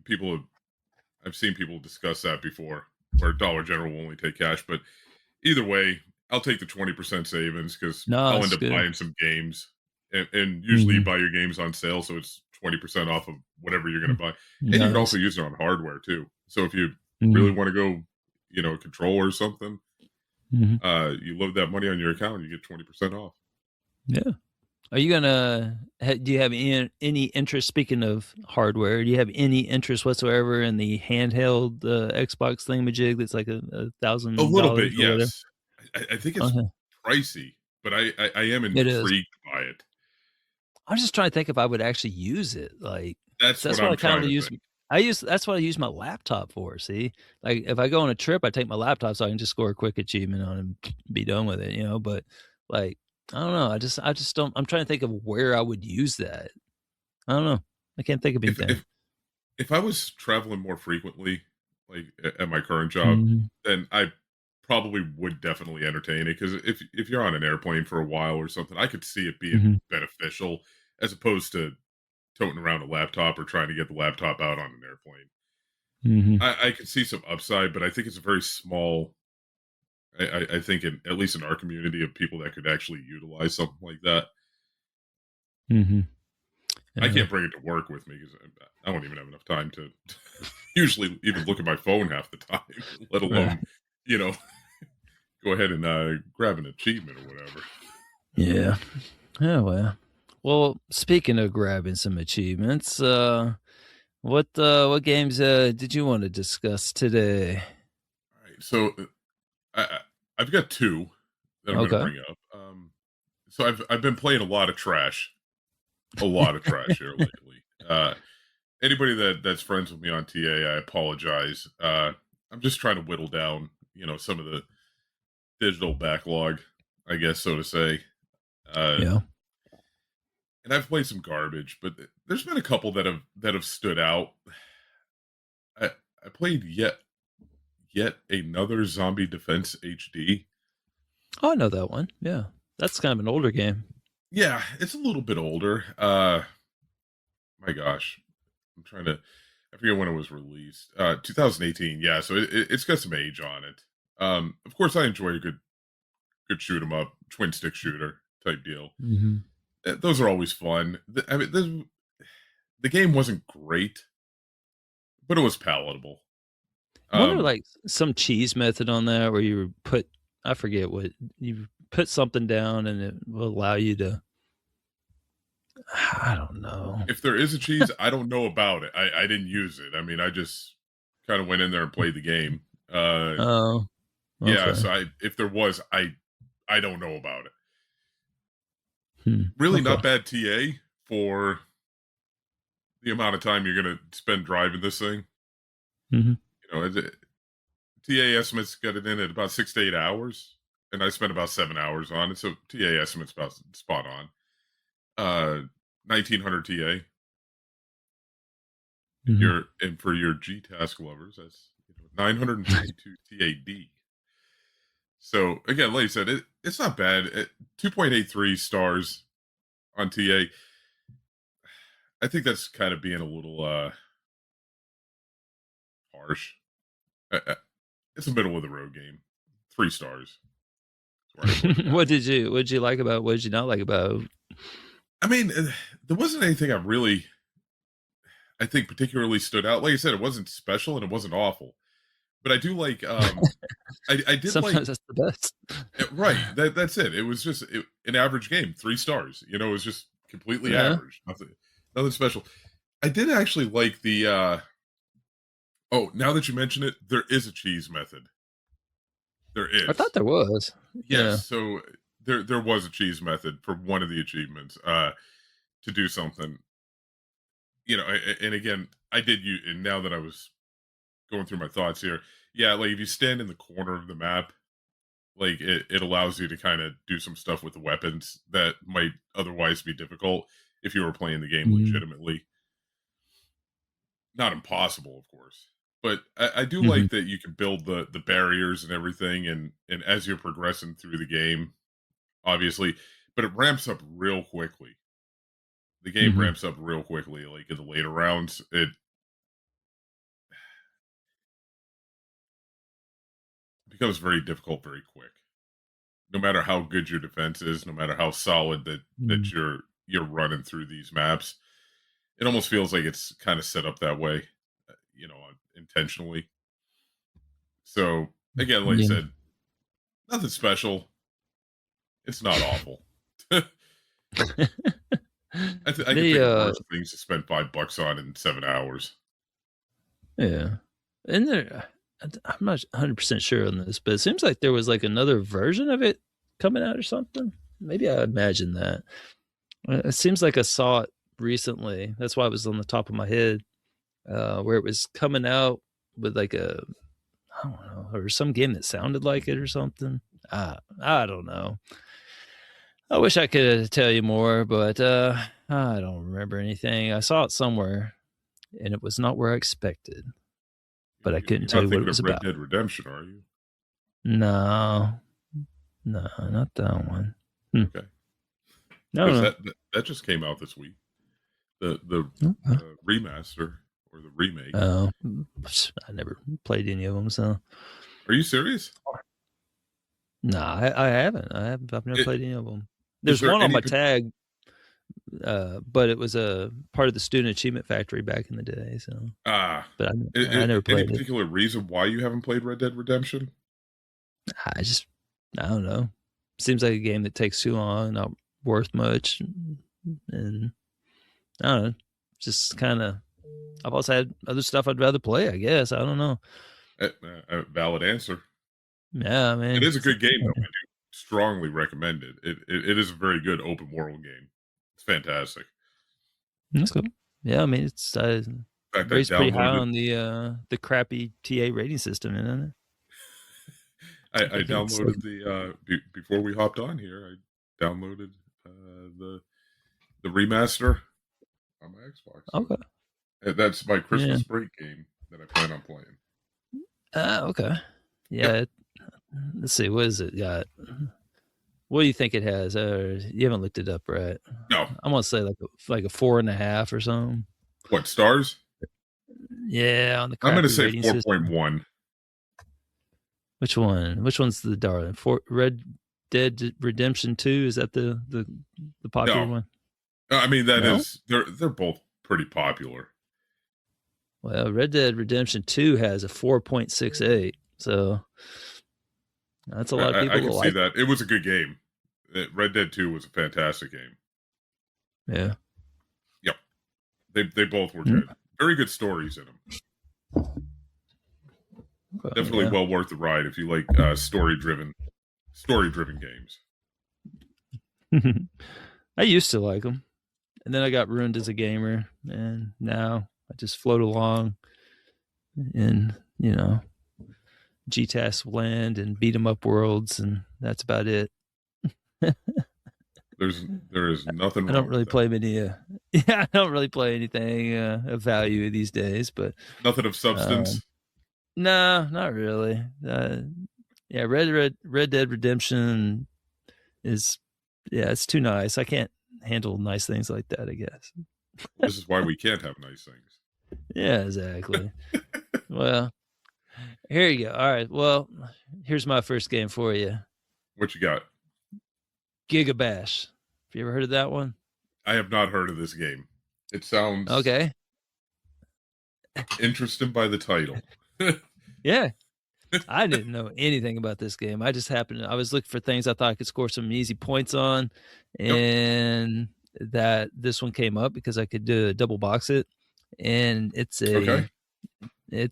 [SPEAKER 2] I've seen people discuss that before, where Dollar General will only take cash, but either way, I'll take the 20% savings because
[SPEAKER 1] No,
[SPEAKER 2] I'll end
[SPEAKER 1] it's
[SPEAKER 2] up
[SPEAKER 1] good.
[SPEAKER 2] buying some games. And usually you
[SPEAKER 1] Mhm.
[SPEAKER 2] buy your games on sale, so it's 20% off of whatever you're going to buy. And you can also
[SPEAKER 1] Nice.
[SPEAKER 2] use it on hardware too. So if you really
[SPEAKER 1] Mhm.
[SPEAKER 2] want to go, control or something,
[SPEAKER 1] Mhm.
[SPEAKER 2] you load that money on your account, you get 20% off.
[SPEAKER 1] Yeah. Are you gonna do you have any interest, speaking of hardware, do you have any interest whatsoever in the handheld, Xbox thingamajig that's like a
[SPEAKER 2] A little bit,
[SPEAKER 1] $1,000 or whatever?
[SPEAKER 2] yes. I think it's
[SPEAKER 1] Okay.
[SPEAKER 2] pricey, but I am
[SPEAKER 1] It is.
[SPEAKER 2] intrigued by it.
[SPEAKER 1] I'm just trying to think if I would actually use it, like,
[SPEAKER 2] That's what
[SPEAKER 1] that's what
[SPEAKER 2] I'm
[SPEAKER 1] I
[SPEAKER 2] trying
[SPEAKER 1] kinda
[SPEAKER 2] to
[SPEAKER 1] use
[SPEAKER 2] think.
[SPEAKER 1] that's what I use my laptop for, see? Like, if I go on a trip, I take my laptop so I can just score a quick achievement on it and be done with it, but, like, I don't know, I just don't I'm trying to think of where I would use that. I don't know. I can't think of
[SPEAKER 2] If
[SPEAKER 1] anything.
[SPEAKER 2] if if I was traveling more frequently, like at my current job,
[SPEAKER 1] Mhm,
[SPEAKER 2] then I probably would definitely entertain it because if you're on an airplane for a while or something, I could see it being
[SPEAKER 1] mhm,
[SPEAKER 2] beneficial as opposed to toting around a laptop or trying to get the laptop out on an airplane.
[SPEAKER 1] mhm,
[SPEAKER 2] I could see some upside, but I think it's a very small. I think at least in our community of people that could actually utilize something like that.
[SPEAKER 1] mhm.
[SPEAKER 2] I
[SPEAKER 1] Yeah.
[SPEAKER 2] can't bring it to work with me because I don't even have enough time to usually even look at my phone half the time, let
[SPEAKER 1] Right.
[SPEAKER 2] alone, you know, go ahead and grab an achievement or whatever.
[SPEAKER 1] Yeah. Oh, well. Well, speaking of grabbing some achievements, what games, did you wanna discuss today?
[SPEAKER 2] All right, so I've got two that I'm going to
[SPEAKER 1] Okay.
[SPEAKER 2] bring up. So I've been playing a lot of trash. a lot of trash here lately. Anybody that's friends with me on TA, I apologize. I'm just trying to whittle down, some of the digital backlog, I guess, so to say. Uh,
[SPEAKER 1] Yeah.
[SPEAKER 2] and I've played some garbage, but there's been a couple that have stood out. I I played yet another Zombie Defense HD.
[SPEAKER 1] Oh, I know that one. Yeah. That's kind of an older game.
[SPEAKER 2] Yeah, it's a little bit older. My gosh, I'm trying to. I forget when it was released. 2018. Yeah, so it's got some age on it. Of course, I enjoy a good shoot 'em up, twin stick shooter type deal.
[SPEAKER 1] Hmm.
[SPEAKER 2] Those are always fun. I mean, the game wasn't great, but it was palatable.
[SPEAKER 1] Wasn't there
[SPEAKER 2] Um,
[SPEAKER 1] like some cheese method on that where you put, I forget what, you put something down and it will allow you to, I don't know.
[SPEAKER 2] if there is a cheese, I don't know about it. I didn't use it. I mean, I just kind of went in there and played the game.
[SPEAKER 1] Oh,
[SPEAKER 2] Yeah,
[SPEAKER 1] okay.
[SPEAKER 2] so if there was, I don't know about it.
[SPEAKER 1] Hmm.
[SPEAKER 2] Really
[SPEAKER 1] Okay.
[SPEAKER 2] not bad TA for the amount of time you're going to spend driving this thing.
[SPEAKER 1] Hmm.
[SPEAKER 2] TA estimates got it in at about 6 to 8 hours, and I spent about 7 hours on it. So TA estimates about spot on. 1900 TA.
[SPEAKER 1] Hmm.
[SPEAKER 2] And for your gtasc lovers, that's 922 TAD. So again, like I said, it's not bad. 2.83 stars on TA. I think that's kind of being a little harsh. It's a middle of the road game. 3 stars. That's where I put it at.
[SPEAKER 1] What did you like about it? What did you not like about it?
[SPEAKER 2] I mean, there wasn't anything I think particularly stood out. Like I said, it wasn't special and it wasn't awful. But I do like I did like
[SPEAKER 1] Sometimes that's the best.
[SPEAKER 2] right. That's it. It was just an average game, 3 stars. It was just completely
[SPEAKER 1] Yeah.
[SPEAKER 2] average. Nothing special. I did actually like the oh, now that you mention it, there is a cheese method. There
[SPEAKER 1] I thought
[SPEAKER 2] is.
[SPEAKER 1] there was.
[SPEAKER 2] Yes,
[SPEAKER 1] Yeah.
[SPEAKER 2] so there was a cheese method for one of the achievements to do something. And again, I did you and now that I was going through my thoughts here, yeah, like if you stand in the corner of the map, like it allows you to kind of do some stuff with the weapons that might otherwise be difficult if you were playing the game
[SPEAKER 1] Mm-hmm.
[SPEAKER 2] legitimately. Not impossible, of course, but I do
[SPEAKER 1] Mm-hmm.
[SPEAKER 2] like that you can build the barriers and everything, and as you're progressing through the game, obviously, but it ramps up real quickly. The game
[SPEAKER 1] Mm-hmm.
[SPEAKER 2] ramps up real quickly, like in the later rounds. It becomes very difficult very quick. No matter how good your defense is, no matter how solid that you're running through these maps, it almost feels like it's kind of set up that way, intentionally. So again, like I
[SPEAKER 1] Yeah.
[SPEAKER 2] said, nothing special. It's not awful. I I could
[SPEAKER 1] The
[SPEAKER 2] think of worse things to spend $5 on in 7 hours.
[SPEAKER 1] yeah. And there I'm not 100% sure on this, but it seems like there was like another version of it coming out or something. Maybe I imagined that. It seems like I saw it recently. That's why it was on the top of my head, where it was coming out with like I don't know, or some game that sounded like it or something. I don't know. I wish I could tell you more, but I don't remember anything. I saw it somewhere, and it was not where I expected, but I couldn't
[SPEAKER 2] You're
[SPEAKER 1] tell
[SPEAKER 2] not
[SPEAKER 1] you what it
[SPEAKER 2] thinking
[SPEAKER 1] was
[SPEAKER 2] of Red
[SPEAKER 1] about.
[SPEAKER 2] Dead Redemption, are you?
[SPEAKER 1] No, no, not that one.
[SPEAKER 2] Okay, because
[SPEAKER 1] No,
[SPEAKER 2] that just came out this week. The
[SPEAKER 1] no. Okay.
[SPEAKER 2] remaster or the remake.
[SPEAKER 1] Oh, I never played any of them, so
[SPEAKER 2] Are you serious?
[SPEAKER 1] no, I haven't. I haven't. I've never
[SPEAKER 2] It,
[SPEAKER 1] played any of them.
[SPEAKER 2] is
[SPEAKER 1] There's
[SPEAKER 2] there
[SPEAKER 1] one on
[SPEAKER 2] any
[SPEAKER 1] my tag, but it was a part of the Student Achievement Factory back in the day. So,
[SPEAKER 2] ah
[SPEAKER 1] but I never
[SPEAKER 2] any
[SPEAKER 1] played it.
[SPEAKER 2] particular reason why you haven't played Red Dead Redemption?
[SPEAKER 1] I just, I don't know. Seems like a game that takes too long, not worth much, and I don't know. Just kind of. I've also had other stuff I'd rather play. I guess I don't know.
[SPEAKER 2] Valid answer.
[SPEAKER 1] Yeah, I
[SPEAKER 2] It
[SPEAKER 1] mean,
[SPEAKER 2] is a good game, though. I do strongly recommend it. It is a very good open world game. It's fantastic.
[SPEAKER 1] That's cool. Yeah, I mean it's
[SPEAKER 2] In fact, I
[SPEAKER 1] rates pretty high
[SPEAKER 2] downloaded
[SPEAKER 1] on the crappy TA rating system, isn't it? I
[SPEAKER 2] I
[SPEAKER 1] think it's like
[SPEAKER 2] downloaded before we hopped on here. I downloaded the remaster on my Xbox. So
[SPEAKER 1] okay.
[SPEAKER 2] that's my
[SPEAKER 1] Yeah.
[SPEAKER 2] Christmas break game that I plan on playing.
[SPEAKER 1] Okay.
[SPEAKER 2] Yep.
[SPEAKER 1] Yeah. Let's see. What is it got? What do you think it has? You haven't looked it up, right?
[SPEAKER 2] No.
[SPEAKER 1] I'm gonna say like a 4.5 or something.
[SPEAKER 2] What stars?
[SPEAKER 1] Yeah, on the
[SPEAKER 2] I'm going to
[SPEAKER 1] crappy
[SPEAKER 2] say
[SPEAKER 1] rating system.
[SPEAKER 2] 4.1.
[SPEAKER 1] Which one? Which one's the darling? For Red Dead Redemption 2? Is that the popular
[SPEAKER 2] No,
[SPEAKER 1] one?
[SPEAKER 2] I mean
[SPEAKER 1] No.
[SPEAKER 2] they're both pretty popular.
[SPEAKER 1] Well, Red Dead Redemption 2 has a 4.68. So that's a lot of
[SPEAKER 2] I
[SPEAKER 1] people that
[SPEAKER 2] can see
[SPEAKER 1] like it.
[SPEAKER 2] that. It was a good game. Red Dead 2 was a fantastic game.
[SPEAKER 1] Yeah.
[SPEAKER 2] Yep. They both were
[SPEAKER 1] Mm,
[SPEAKER 2] good. Very good stories in them. Definitely
[SPEAKER 1] yeah.
[SPEAKER 2] well worth the ride if you like story driven games.
[SPEAKER 1] I used to like them, and then I got ruined as a gamer, and now I just float along in gtasc land and beat 'em up worlds, and that's about it.
[SPEAKER 2] There is nothing
[SPEAKER 1] I don't
[SPEAKER 2] wrong with
[SPEAKER 1] really
[SPEAKER 2] that.
[SPEAKER 1] play many. Yeah, I don't really play anything of value these days. But
[SPEAKER 2] Nothing of substance.
[SPEAKER 1] no, not really. Yeah, Red Dead Redemption is it's too nice. I can't handle nice things like that, I guess.
[SPEAKER 2] This is why we can't have nice things.
[SPEAKER 1] Yeah, exactly. Well, here you go. All right. Well, here's my first game for you.
[SPEAKER 2] What you got?
[SPEAKER 1] Gigabash. Have you ever heard of that one?
[SPEAKER 2] I have not heard of this game. It sounds
[SPEAKER 1] Okay.
[SPEAKER 2] interesting by the title.
[SPEAKER 1] Yeah. I didn't know anything about this game. I just happened I was looking for things I thought I could score some easy points on,
[SPEAKER 2] Yep.
[SPEAKER 1] and that this one came up because I could double box it. And
[SPEAKER 2] Okay.
[SPEAKER 1] I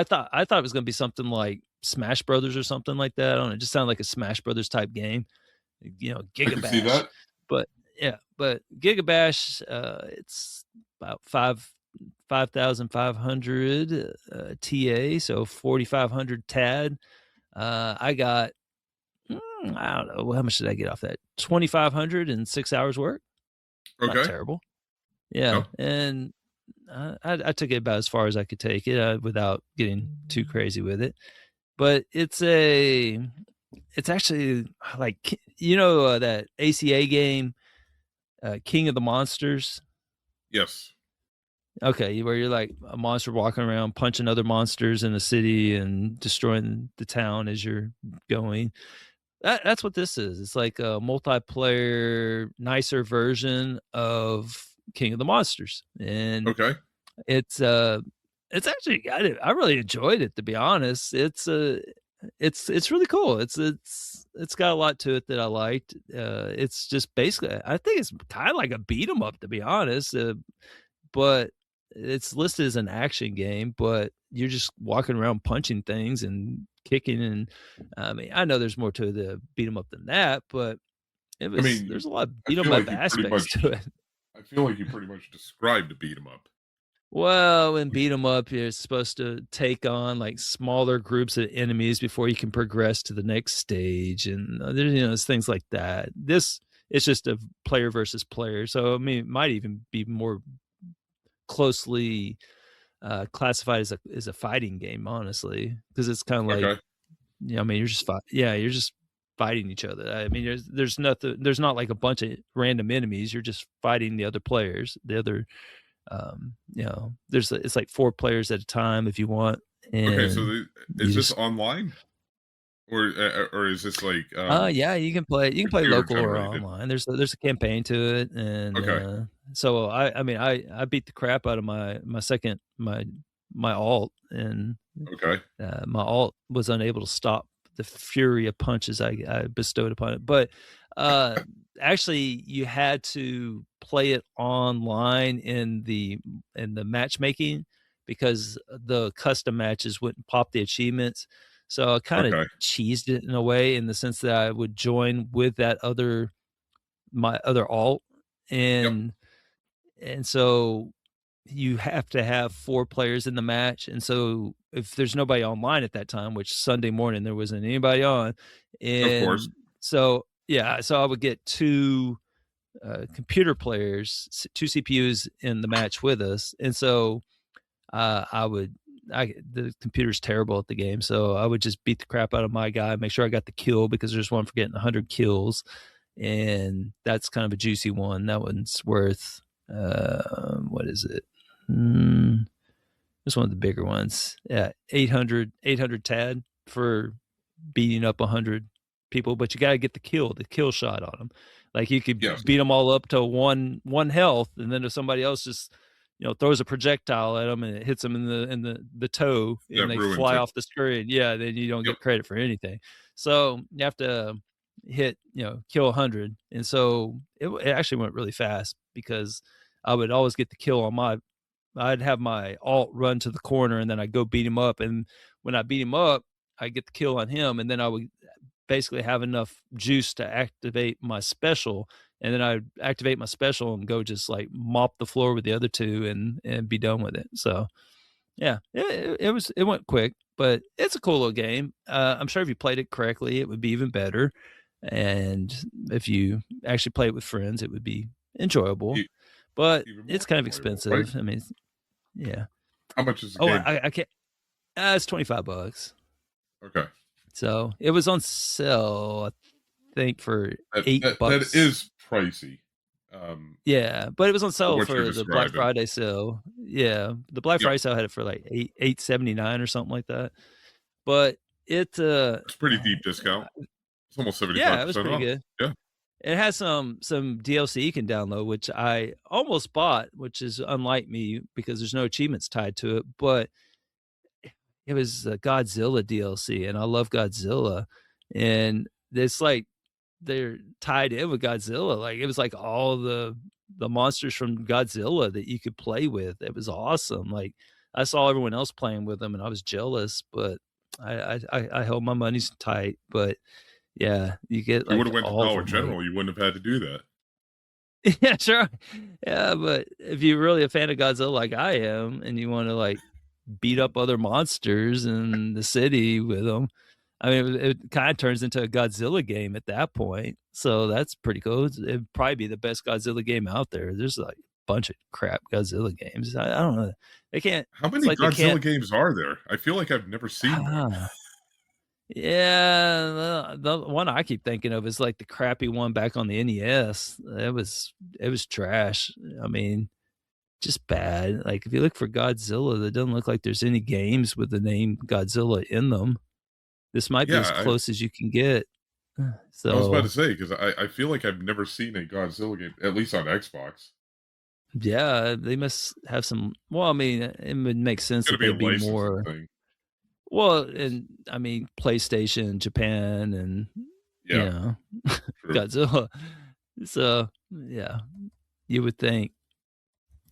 [SPEAKER 1] thought it was gonna be something like Smash Brothers or something like that. I don't know. It just sounded like a Smash Brothers type game,
[SPEAKER 2] I can see
[SPEAKER 1] Gigabash.
[SPEAKER 2] that.
[SPEAKER 1] But yeah, but Gigabash, it's about 5,500 TA, so 4,500 TAD. I got, I don't know, how much did I get off that? 2,500 in 6 hours work. Not
[SPEAKER 2] Okay.
[SPEAKER 1] terrible. Yeah,
[SPEAKER 2] Yep.
[SPEAKER 1] and I took it about as far as I could take it without getting too crazy with it. But it's actually like that ACA game, King of the Monsters.
[SPEAKER 2] Yes.
[SPEAKER 1] Okay, where you're like a monster walking around punching other monsters in the city and destroying the town as you're going. That's what this is. It's like a multiplayer, nicer version of King of the Monsters, and
[SPEAKER 2] Okay.
[SPEAKER 1] it's actually I really enjoyed it, to be honest. It's really cool. It's got a lot to it that I liked. It's just basically I think it's kind of like a beat 'em up, to be honest. But it's listed as an action game, but you're just walking around punching things and kicking, and I mean, I know there's more to the beat 'em up than that, but
[SPEAKER 2] I mean,
[SPEAKER 1] there's a lot of
[SPEAKER 2] I
[SPEAKER 1] beat 'em
[SPEAKER 2] feel
[SPEAKER 1] up
[SPEAKER 2] like you pretty
[SPEAKER 1] aspects
[SPEAKER 2] much
[SPEAKER 1] to it.
[SPEAKER 2] I feel like you pretty much described a beat 'em up.
[SPEAKER 1] Well, in beat 'em up, you're supposed to take on like smaller groups of enemies before you can progress to the next stage, and there's things like that. This it's just a player versus player, so I mean, it might even be more closely classified as a fighting game, honestly, because it's kind of like,
[SPEAKER 2] Okay.
[SPEAKER 1] I mean, you're just fighting each other. I mean, there's nothing, there's not like a bunch of random enemies. You're just fighting the other players, the other, it's like 4 players at a time if you want,
[SPEAKER 2] Okay. So
[SPEAKER 1] and you
[SPEAKER 2] is this
[SPEAKER 1] just
[SPEAKER 2] online or is this like
[SPEAKER 1] yeah, you can play
[SPEAKER 2] computer
[SPEAKER 1] local or
[SPEAKER 2] generated?
[SPEAKER 1] online. There's a campaign to it, and
[SPEAKER 2] Okay.
[SPEAKER 1] so I mean I beat the crap out of my second my alt, and
[SPEAKER 2] Okay.
[SPEAKER 1] my alt was unable to stop the fury of punches I bestowed upon it. But uh, actually, you had to play it online in the matchmaking because the custom matches wouldn't pop the achievements. So I kind of
[SPEAKER 2] Okay.
[SPEAKER 1] cheesed it in a way, in the sense that I would join with my other alt,
[SPEAKER 2] Yep.
[SPEAKER 1] and and so you have to have 4 players in the match, and so if there's nobody online at that time, which Sunday morning there wasn't anybody on,
[SPEAKER 2] Of course.
[SPEAKER 1] and so yeah, so I would get 2 computer players, 2 CPUs in the match with us, and so the computer's terrible at the game, so I would just beat the crap out of my guy, make sure I got the kill because there's one for getting 100 kills, and that's kind of a juicy one. That one's worth what is it? It's one of the bigger ones. Yeah, 800 TAD for beating up 100 people, but you got to get the kill shot on them. Like you could beat them all up to one health, and then if somebody else just throws a projectile at them and it hits them in the toe and they fly off the screen, yeah, then you don't get credit for anything. So you have to hit kill 100, and so it actually went really fast because I would always get the kill on I'd have my alt run to the corner and then I'd go beat him up, and when I beat him up I get the kill on him, and then I would basically have enough juice to activate my special, and then I'd activate my special and go just like mop the floor with the other 2 and be done with it. So yeah, it went quick, but it's a cool little game. I'm sure if you played it correctly it would be even better, and if you actually play it with friends it would be enjoyable, but it's kind of expensive, right? I mean, yeah.
[SPEAKER 2] How much is the game?
[SPEAKER 1] I can't. It's $25.
[SPEAKER 2] Okay.
[SPEAKER 1] So it was on sale, I think, for $8.
[SPEAKER 2] That is pricey.
[SPEAKER 1] Yeah, but it was on sale for the Black Friday sale. Yeah, the Black Friday sale had it for like $8.79 or something like that. But it's a
[SPEAKER 2] pretty deep discount. It's almost 75%.
[SPEAKER 1] Yeah, it was pretty good.
[SPEAKER 2] Yeah.
[SPEAKER 1] It has some DLC you can download, which I almost bought, which is unlike me because there's no achievements tied to it. But it was a Godzilla DLC, and I love Godzilla, and it's like they're tied in with Godzilla. Like it was like all the monsters from Godzilla that you could play with. It was awesome. Like I saw everyone else playing with them, and I was jealous, but I held my money's tight. But yeah, you get like
[SPEAKER 2] you would have went to Dollar General, you wouldn't have had to do that.
[SPEAKER 1] Yeah, sure. Yeah, but if you're really a fan of Godzilla like I am, and you want to like beat up other monsters in the city with them, I mean, it kind of turns into a Godzilla game at that point. So that's pretty cool. It'd probably be the best Godzilla game out there. There's like a bunch of crap Godzilla games. I don't know. They can't.
[SPEAKER 2] How many Godzilla games are there? I feel like I've never seen one.
[SPEAKER 1] Yeah, the one I keep thinking of is like the crappy one back on the NES. It was trash. I mean, just bad. Like if you look for Godzilla, it doesn't look like there's any games with the name Godzilla in them. This might be as close as you can get. So
[SPEAKER 2] I was about to say, because I feel like I've never seen a Godzilla game, at least on Xbox.
[SPEAKER 1] Yeah, they must have some. Well, I mean, it would make sense that they'd be more. Well, and I mean, PlayStation, Japan, and Godzilla. So yeah, you would think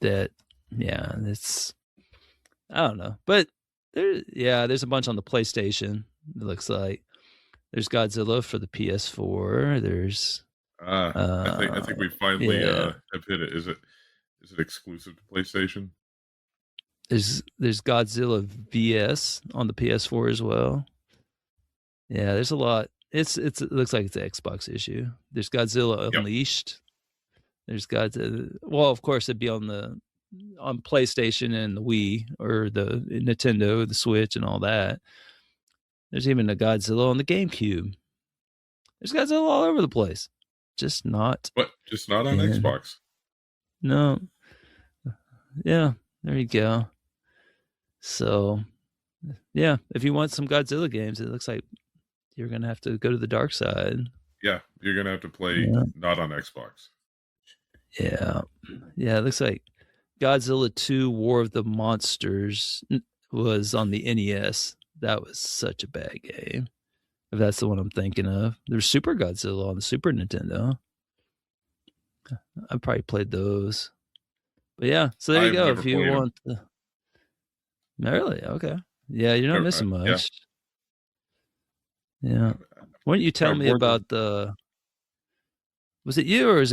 [SPEAKER 1] that. Yeah, it's. I don't know, but there's a bunch on the PlayStation. It looks like there's Godzilla for the PS4. There's.
[SPEAKER 2] I think we finally have hit it. Is it exclusive to PlayStation?
[SPEAKER 1] There's Godzilla VS on the PS4 as well. Yeah, there's a lot. It looks like it's an Xbox issue. There's Godzilla Unleashed. There's Godzilla. Well, of course, it'd be on PlayStation and the Wii or the Nintendo, the Switch, and all that. There's even a Godzilla on the GameCube. There's Godzilla all over the place. Just not.
[SPEAKER 2] But just not on Xbox.
[SPEAKER 1] No. Yeah, there you go. So, yeah, if you want some Godzilla games, it looks like you're going to have to go to the dark side.
[SPEAKER 2] Yeah, you're going to have to play not on Xbox.
[SPEAKER 1] Yeah. Yeah, it looks like Godzilla 2 War of the Monsters was on the NES. That was such a bad game. If that's the one I'm thinking of. There's Super Godzilla on the Super Nintendo. I probably played those. But yeah, so there you go. If you want the... Really? Okay. Yeah, you're not missing much. Yeah. Why don't you tell me about the Was it you, or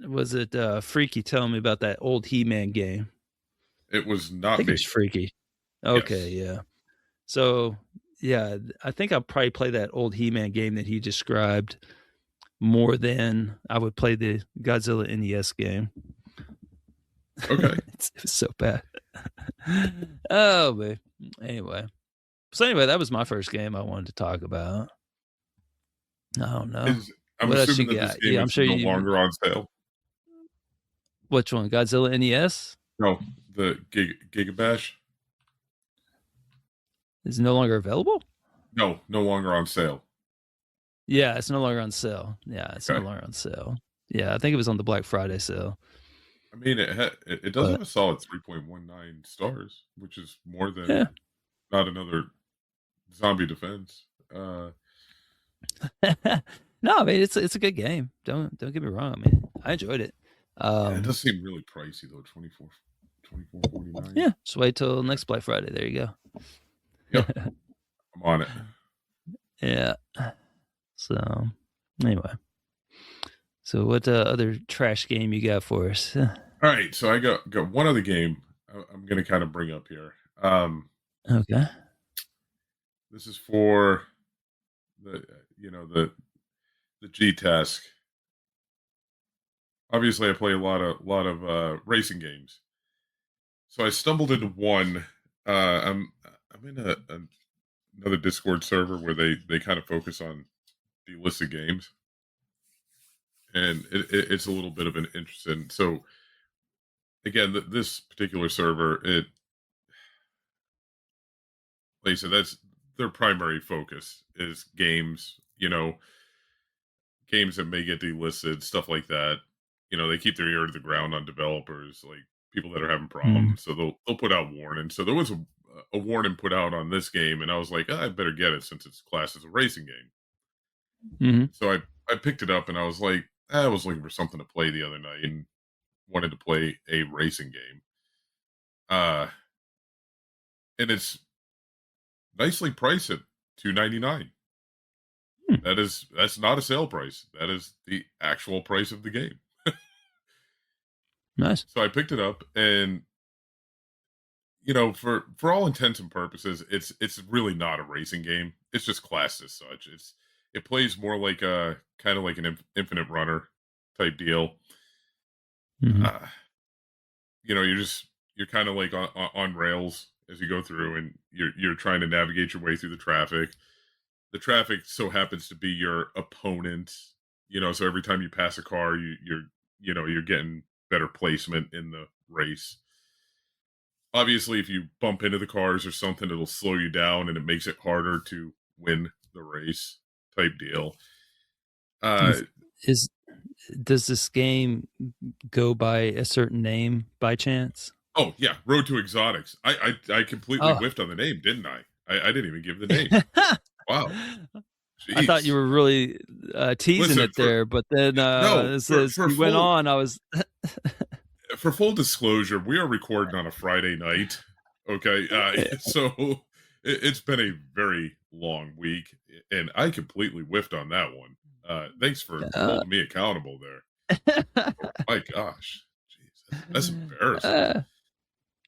[SPEAKER 1] was it Freaky telling me about that old He-Man game?
[SPEAKER 2] It was
[SPEAKER 1] I
[SPEAKER 2] not
[SPEAKER 1] think it was
[SPEAKER 2] me.
[SPEAKER 1] Freaky. Okay,
[SPEAKER 2] Yes.
[SPEAKER 1] yeah. So yeah, I think I'll probably play that old He-Man game that he described more than I would play the Godzilla NES game.
[SPEAKER 2] Okay.
[SPEAKER 1] It was so bad. Oh man. Anyway. So anyway, that was my first game I wanted to talk about. I don't know.
[SPEAKER 2] Is I'm
[SPEAKER 1] What else
[SPEAKER 2] assuming
[SPEAKER 1] you
[SPEAKER 2] that this
[SPEAKER 1] got?
[SPEAKER 2] game
[SPEAKER 1] Yeah, I'm
[SPEAKER 2] is
[SPEAKER 1] sure
[SPEAKER 2] no
[SPEAKER 1] you.
[SPEAKER 2] longer on sale.
[SPEAKER 1] Which one? Godzilla NES
[SPEAKER 2] No, the Gigabash.
[SPEAKER 1] is no longer available?
[SPEAKER 2] No, no longer on sale.
[SPEAKER 1] Yeah, it's no longer on sale. Yeah, it's no
[SPEAKER 2] Okay.
[SPEAKER 1] longer on sale. Yeah, I think it was on the Black Friday sale.
[SPEAKER 2] I mean, it does
[SPEAKER 1] But
[SPEAKER 2] have a solid 3.19 stars, which is more than
[SPEAKER 1] yeah.
[SPEAKER 2] not another zombie defense.
[SPEAKER 1] No, I mean it's a good game. Don't get me wrong. I mean, I enjoyed it.
[SPEAKER 2] Yeah, it does seem really pricey though. 24.49.
[SPEAKER 1] Yeah, just wait till next Black Friday. There you go.
[SPEAKER 2] Yep, I'm on it.
[SPEAKER 1] Yeah. So anyway, so what other trash game you got for us?
[SPEAKER 2] All right, so I got one other game I'm going to kind of bring up here.
[SPEAKER 1] Okay.
[SPEAKER 2] This is for the the gtasc. Obviously, I play a lot of racing games, so I stumbled into one. I'm in another Discord server where they kind of focus on delisted games, and it's a little bit of an interesting. So again, this particular server, like I said, that's their primary focus is games. Games that may get delisted, stuff like that. They keep their ear to the ground on developers, like people that are having
[SPEAKER 1] Mm.
[SPEAKER 2] problems. So they'll put out warnings. So there was a warning put out on this game, and I was like, I better get it since it's classed as a racing game.
[SPEAKER 1] Mm-hmm.
[SPEAKER 2] So I picked it up, and I was like, I was looking for something to play the other night, and wanted to play a racing game. And it's nicely priced at $2.99.
[SPEAKER 1] Hmm.
[SPEAKER 2] That's not a sale price. That is the actual price of the game.
[SPEAKER 1] Nice.
[SPEAKER 2] So I picked it up, and for all intents and purposes, it's really not a racing game. It's just classed as such. It plays more like a kind of like an infinite runner type deal.
[SPEAKER 1] Mm-hmm.
[SPEAKER 2] You're kind of like on rails as you go through, and you're trying to navigate your way through the traffic. The traffic so happens to be your opponent. So every time you pass a car, you're getting better placement in the race. Obviously, if you bump into the cars or something, it'll slow you down and it makes it harder to win the race type deal.
[SPEAKER 1] Is does this game go by a certain name by chance?
[SPEAKER 2] Oh yeah, Road to Exotics. I completely
[SPEAKER 1] Oh.
[SPEAKER 2] whiffed on the name, didn't I? I didn't even give the name. Wow.
[SPEAKER 1] I thought you
[SPEAKER 2] Jeez.
[SPEAKER 1] were really teasing
[SPEAKER 2] Listen,
[SPEAKER 1] it there, but then
[SPEAKER 2] no,
[SPEAKER 1] as
[SPEAKER 2] for
[SPEAKER 1] you went
[SPEAKER 2] full
[SPEAKER 1] on, I was
[SPEAKER 2] for full disclosure, we are recording on a Friday night. Okay, so it's been a very long week, and I completely whiffed on that one. Thanks for
[SPEAKER 1] uh,
[SPEAKER 2] holding me accountable there. Oh, my gosh, jeez, that's embarrassing.
[SPEAKER 1] uh,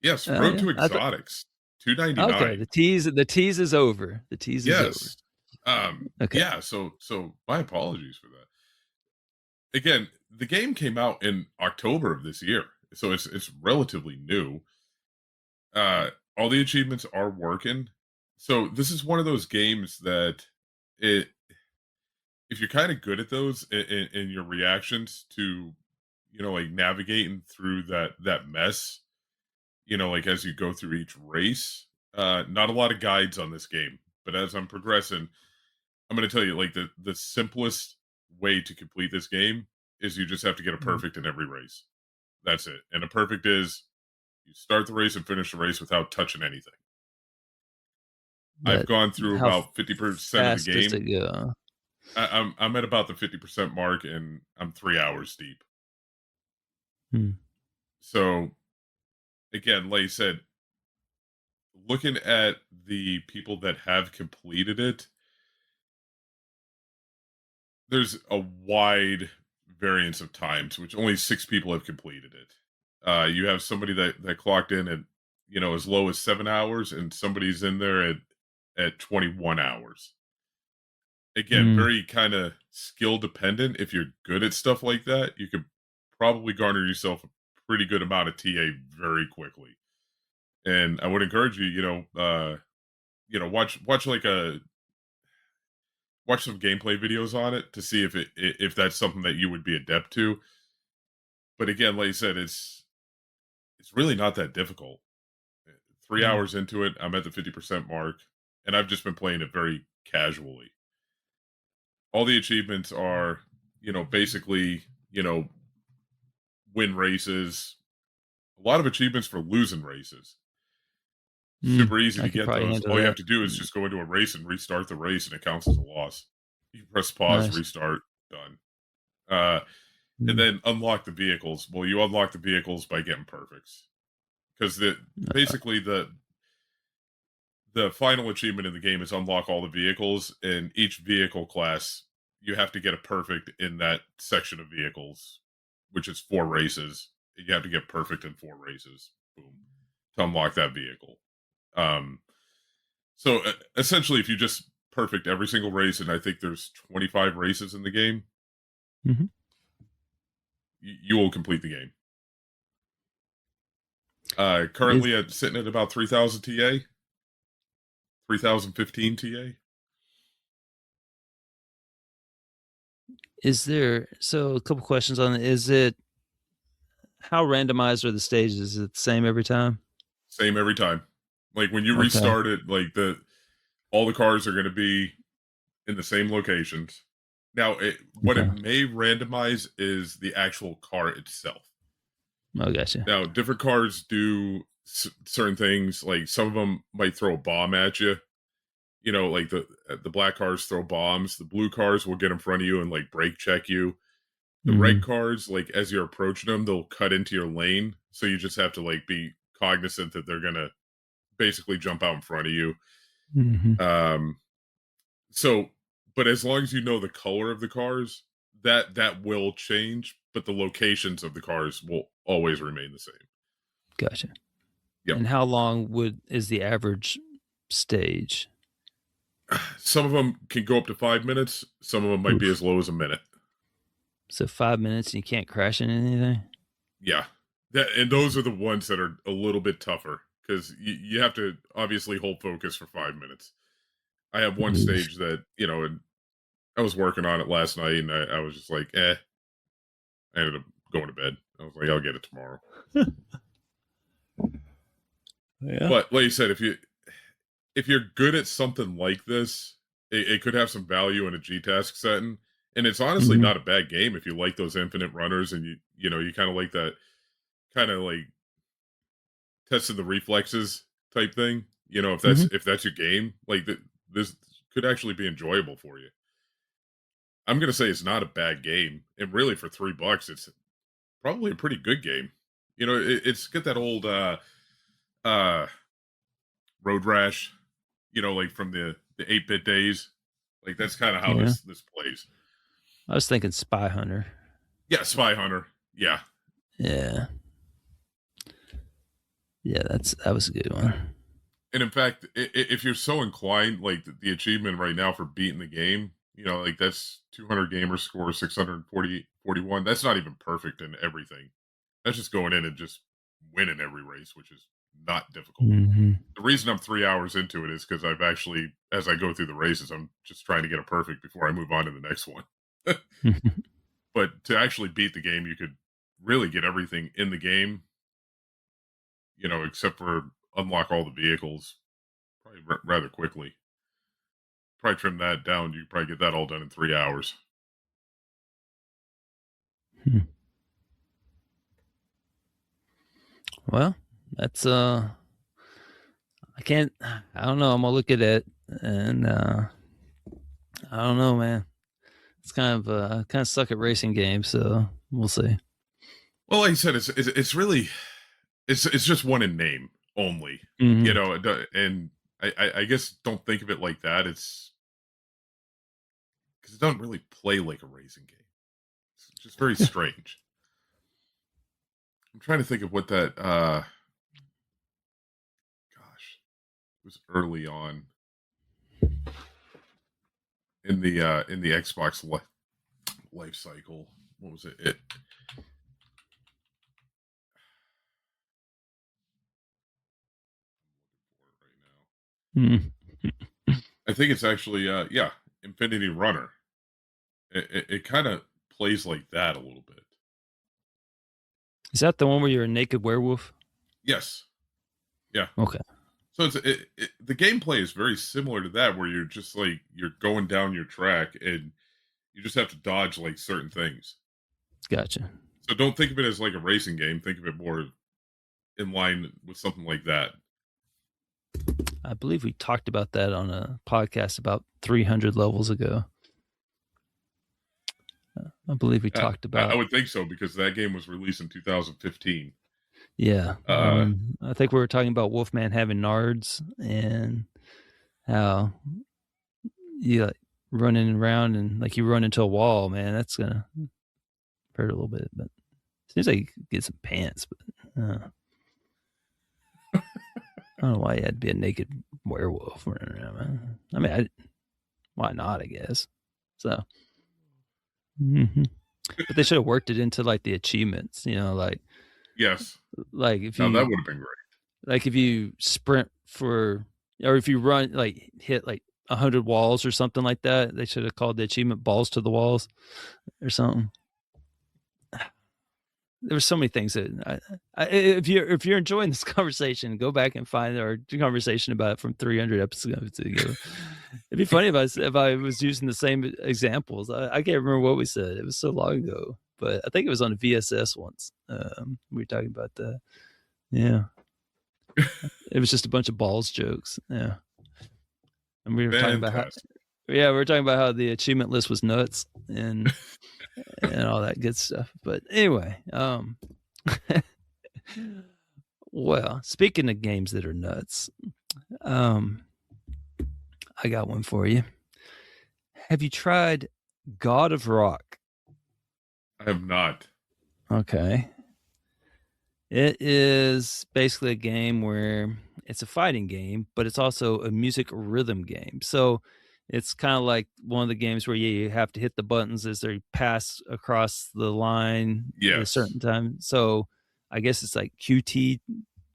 [SPEAKER 2] Yes, Road
[SPEAKER 1] yeah.
[SPEAKER 2] to Exotics,
[SPEAKER 1] Okay,
[SPEAKER 2] $2.99.
[SPEAKER 1] the tease is over. The tease is over.
[SPEAKER 2] Yes,
[SPEAKER 1] Okay.
[SPEAKER 2] yeah. So my apologies for that. Again, the game came out in October of this year, so it's relatively new. All the achievements are working. So this is one of those games that it if you're kind of good at those in your reactions to like navigating through that mess, like as you go through each race. Not a lot of guides on this game, but as I'm progressing, I'm going to tell you like the simplest way to complete this game is you just have to get a
[SPEAKER 1] Mhm.
[SPEAKER 2] perfect in every race. That's it. And a perfect is you start the race and finish the race without touching anything. I've
[SPEAKER 1] But
[SPEAKER 2] gone through
[SPEAKER 1] how
[SPEAKER 2] about 50% of the
[SPEAKER 1] fast does
[SPEAKER 2] game.
[SPEAKER 1] it go?
[SPEAKER 2] I'm at about the 50% mark, and I'm 3 hours deep.
[SPEAKER 1] Hmm.
[SPEAKER 2] So again, like I said, looking at the people that have completed it, there's a wide variance of times, which only 6 people have completed it. You have somebody that clocked in at, as low as 7 hours, and somebody's in there at 21 hours. Again,
[SPEAKER 1] Mm.
[SPEAKER 2] very kinda skill dependent. If you're good at stuff like that, you could probably garner yourself a pretty good amount of TA very quickly. And I would encourage you, watch like a watch some gameplay videos on it to see if that's something that you would be adept to. But again, like you said, it's really not that difficult. 3
[SPEAKER 1] Mm.
[SPEAKER 2] hours into it, I'm at the 50% mark, and I've just been playing it very casually. All the achievements are, basically, win races. A lot of achievements for losing races.
[SPEAKER 1] Mm.
[SPEAKER 2] Super easy
[SPEAKER 1] I
[SPEAKER 2] to
[SPEAKER 1] could
[SPEAKER 2] get
[SPEAKER 1] probably
[SPEAKER 2] those.
[SPEAKER 1] handle
[SPEAKER 2] All you have
[SPEAKER 1] that.
[SPEAKER 2] to do is just go into a race and restart the race, and it counts as a loss. You press pause,
[SPEAKER 1] Nice.
[SPEAKER 2] restart, done. Uh, and
[SPEAKER 1] Mm.
[SPEAKER 2] then unlock the vehicles. Well, you unlock the vehicles by getting perfects, because basically the final achievement in the game is unlock all the vehicles, and each vehicle class you have to get a perfect in that section of vehicles, which is 4 races. You have to get perfect in 4 races, boom, to unlock that vehicle. So essentially, if you just perfect every single race, and I think there's 25 races in the game,
[SPEAKER 1] Mm-hmm.
[SPEAKER 2] you will complete the game.
[SPEAKER 1] Is
[SPEAKER 2] Currently, I'm sitting at about 3,000 TA, 3,015 TA.
[SPEAKER 1] is there so a couple questions on it? Is it how randomized are the stages? Is it the same every time?
[SPEAKER 2] Same every time. Like when you
[SPEAKER 1] Okay.
[SPEAKER 2] restart it, like all the cars are going to be in the same locations. Now, what
[SPEAKER 1] Okay.
[SPEAKER 2] it may randomize is the actual car itself.
[SPEAKER 1] Oh, gotcha.
[SPEAKER 2] Now, different cars do certain things. Like some of them might throw a bomb at you. Like the black cars throw bombs. The blue cars will get in front of you and like brake check you. The red
[SPEAKER 1] Mm-hmm.
[SPEAKER 2] cars, like as you're approaching them, they'll cut into your lane. So you just have to like be cognizant that they're gonna basically jump out in front of you.
[SPEAKER 1] Mm-hmm.
[SPEAKER 2] Um, so, but as long as you know the color of the cars, that will change, but the locations of the cars will always remain the same.
[SPEAKER 1] Gotcha.
[SPEAKER 2] Yep.
[SPEAKER 1] And how long is the average stage?
[SPEAKER 2] Some of them can go up to 5 minutes. Some of them might be
[SPEAKER 1] Oof.
[SPEAKER 2] as low as a minute.
[SPEAKER 1] So 5 minutes and you can't crash into anything?
[SPEAKER 2] Yeah. And those are the ones that are a little bit tougher because you have to obviously hold focus for 5 minutes. I have one
[SPEAKER 1] Oof.
[SPEAKER 2] stage that, and I was working on it last night and I was just like, I ended up going to bed. I was like, I'll get it tomorrow.
[SPEAKER 1] Yeah.
[SPEAKER 2] But like you said, if you're good at something like this, it could have some value in a gtasc setting. And it's honestly
[SPEAKER 1] Mm-hmm.
[SPEAKER 2] not a bad game if you like those infinite runners and you kind of like that kind of like testing the reflexes type thing. If
[SPEAKER 1] Mm-hmm.
[SPEAKER 2] that's your game, like this could actually be enjoyable for you. I'm gonna say it's not a bad game, and really for $3, it's probably a pretty good game. It's got that old uh road rash, like from the 8-bit days. Like that's kind of how
[SPEAKER 1] Yeah.
[SPEAKER 2] this plays.
[SPEAKER 1] I was thinking Spy Hunter.
[SPEAKER 2] Yeah, Spy Hunter. Yeah.
[SPEAKER 1] Yeah. Yeah, that was a good one.
[SPEAKER 2] And in fact, if you're so inclined, like the achievement right now for beating the game, like that's 200 gamer score, 641. That's not even perfect in everything. That's just going in and just winning every race, which is not difficult.
[SPEAKER 1] Mm-hmm.
[SPEAKER 2] The reason I'm 3 hours into it is because I've actually, as I go through the races, I'm just trying to get a perfect before I move on to the next one. But to actually beat the game, you could really get everything in the game, except for unlock all the vehicles probably rather quickly. Probably trim that down. You could probably get that all done in 3 hours.
[SPEAKER 1] Well, that's I don't know. I'm gonna look at it and I don't know, man. It's kind of suck at racing games, so we'll see.
[SPEAKER 2] Well, like I said, it's really it's just one in name only,
[SPEAKER 1] Mm-hmm.
[SPEAKER 2] and I guess don't think of it like that. It's because it doesn't really play like a racing game. It's just very strange. I'm trying to think of what that. Gosh, it was early on in the Xbox life cycle. What was it?
[SPEAKER 1] Mm.
[SPEAKER 2] I think it's actually Infinity Runner. It kind of plays like that a little bit.
[SPEAKER 1] Is that the one where you're a naked werewolf?
[SPEAKER 2] Yes. Yeah.
[SPEAKER 1] Okay.
[SPEAKER 2] So the gameplay is very similar to that, where you're just like you're going down your track and you just have to dodge like certain things.
[SPEAKER 1] Gotcha.
[SPEAKER 2] So don't think of it as like a racing game. Think of it more in line with something like that.
[SPEAKER 1] I believe we talked about that on a podcast about 300 levels ago. I believe we talked about.
[SPEAKER 2] I would think so, because that game was released in 2015.
[SPEAKER 1] Yeah, I think we were talking about Wolfman having nards and how you like running around and like you run into a wall. Man, that's gonna hurt a little bit, but it seems like you could get some pants. But I don't know why you had to be a naked werewolf running around. I mean, why not? I guess so. Mm-hmm. But they should have worked it into like the achievements, like
[SPEAKER 2] yes,
[SPEAKER 1] like if
[SPEAKER 2] now
[SPEAKER 1] you
[SPEAKER 2] that would have been great.
[SPEAKER 1] Like if you sprint or if you run like hit like 100 walls or something like that, they should have called the achievement balls to the walls or something. There were so many things that if you're enjoying this conversation, go back and find our conversation about it from 300 episodes ago. It'd be funny if I was using the same examples. I can't remember what we said. It was so long ago, but I think it was on a VSS once. We were talking about that. Yeah. It was just a bunch of balls jokes. Yeah. And we were talking about how the achievement list was nuts and all that good stuff. But anyway, well, speaking of games that are nuts, I got one for you. Have you tried God of Rock?
[SPEAKER 2] I have not.
[SPEAKER 1] Okay. It is basically a game where it's a fighting game, but it's also a music rhythm game. So it's kind of like one of the games where you have to hit the buttons as they pass across the line at a certain time. So I guess it's like QT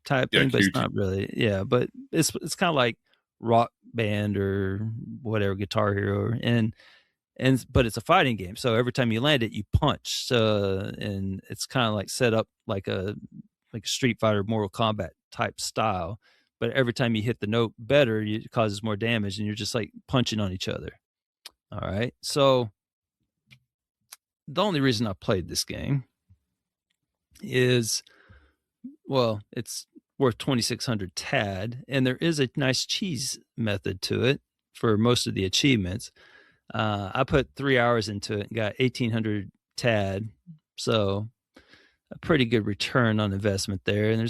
[SPEAKER 1] type thing, but it's not really. Yeah, but it's kind of like Rock Band or whatever, Guitar Hero, but it's a fighting game. So every time you land it, you punch. And it's kind of like set up like a Street Fighter, Mortal Kombat type style. But every time you hit the note better, it causes more damage, and you're just like punching on each other. All right. So the only reason I played this game is, well, it's worth 2,600 TAD, and there is a nice cheese method to it for most of the achievements. I put 3 hours into it and got 1,800 TAD. So a pretty good return on investment there. And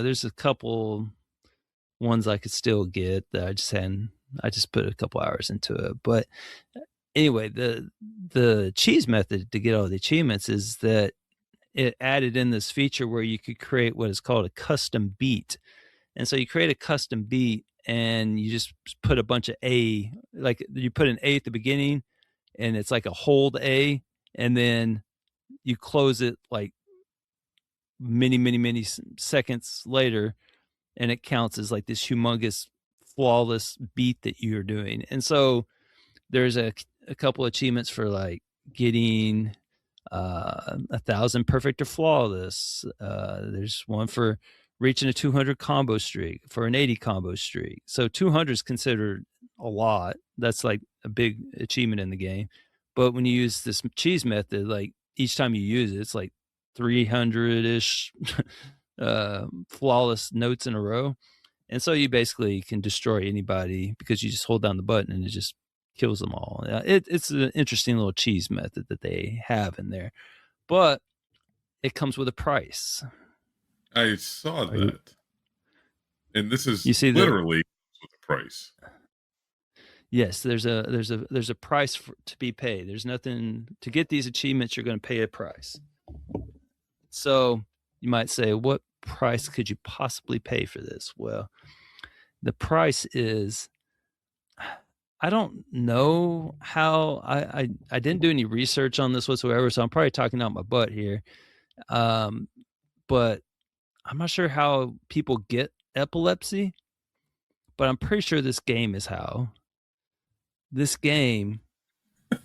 [SPEAKER 1] there's a couple ones I could still get that I just put a couple hours into it. But anyway, the cheese method to get all the achievements is that it added in this feature where you could create what is called a custom beat. And so you create a custom beat and you just put a bunch of A, like you put an A at the beginning and it's like a hold A, and then you close it like many seconds later, and it counts as like this humongous flawless beat that you're doing. And so there's a couple achievements for like getting 1,000 perfect or flawless. There's one for reaching a 200 combo streak, for an 80 combo streak. So 200 is considered a lot. That's like a big achievement in the game. But when you use this cheese method, like each time you use it, it's like 300-ish flawless notes in a row. And so you basically can destroy anybody because you just hold down the button and it just kills them all. It's an interesting little cheese method that they have in there, but it comes with a price.
[SPEAKER 2] I saw that. And this is
[SPEAKER 1] you see
[SPEAKER 2] literally with the price.
[SPEAKER 1] Yes, there's a price to be paid. There's nothing to get these achievements. You're going to pay a price. So you might say, what price could you possibly pay for this? Well, the price is, I don't know how. I didn't do any research on this whatsoever, so I'm probably talking out my butt here. But I'm not sure how people get epilepsy, but I'm pretty sure this game is how. This game,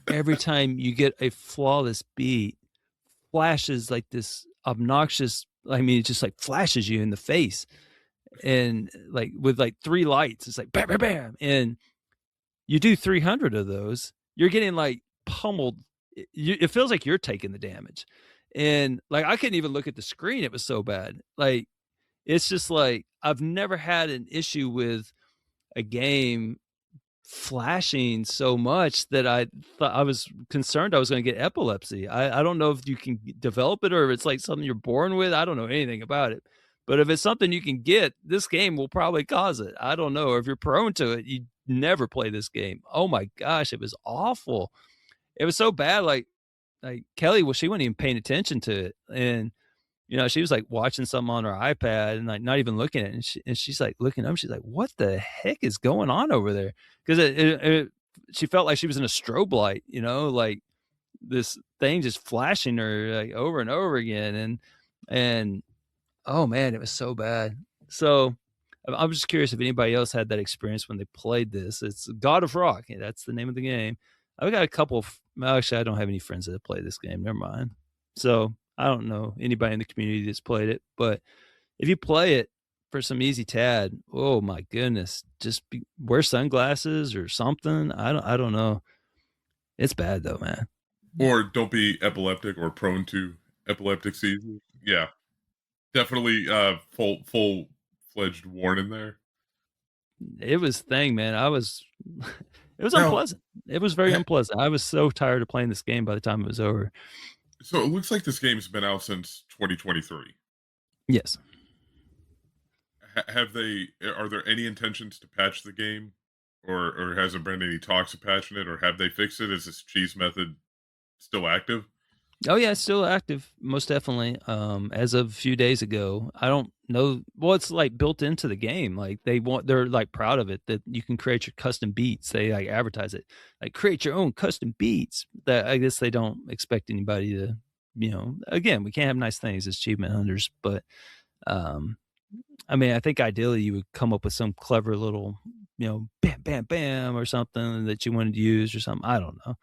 [SPEAKER 1] every time you get a flawless beat, flashes like this obnoxious, I mean, it just like flashes you in the face, and like with like 3 lights, it's like bam, bam, bam, and you do 300 of those, you're getting like pummeled. It feels like you're taking the damage, and like I couldn't even look at the screen. It was so bad. Like it's just like I've never had an issue with a game flashing so much that I thought, I was concerned I was going to get epilepsy. I don't know if you can develop it or if it's like something you're born with. I don't know anything about it. But if it's something you can get, this game will probably cause it. I don't know. Or if you're prone to it, you never play this game. Oh my gosh, it was awful. It was so bad. Like Kelly, well, she wasn't even paying attention to it. And she was like watching something on her iPad and like not even looking at it. And she's like looking up. She's like, "What the heck is going on over there?" Because she felt like she was in a strobe light. Like this thing just flashing her like over and over again. And oh man, it was so bad. So I'm just curious if anybody else had that experience when they played this. It's God of Rock. That's the name of the game. I've got a couple of, actually, I don't have any friends that play this game. Never mind. So I don't know anybody in the community that's played it, but if you play it for some easy tad, oh my goodness, just wear sunglasses or something. I don't know. It's bad though, man.
[SPEAKER 2] Or don't be epileptic or prone to epileptic seizures. Yeah, definitely full-fledged warning there.
[SPEAKER 1] It was thing, man. It was
[SPEAKER 2] Now,
[SPEAKER 1] unpleasant. It was very unpleasant. I was so tired of playing this game by the time it was over.
[SPEAKER 2] So it looks like this game's been out since 2023.
[SPEAKER 1] Yes.
[SPEAKER 2] Are there any intentions to patch the game? Or has there been any talks of patching it? Or have they fixed it? Is this cheese method still active?
[SPEAKER 1] Oh yeah, it's still active, most definitely. As of a few days ago, I don't know. Well, it's like built into the game. Like they're like proud of it that you can create your custom beats. They like advertise it, like create your own custom beats. That I guess they don't expect anybody to, Again, we can't have nice things as achievement hunters, but I mean, I think ideally you would come up with some clever little, bam, bam, bam, or something that you wanted to use or something. I don't know.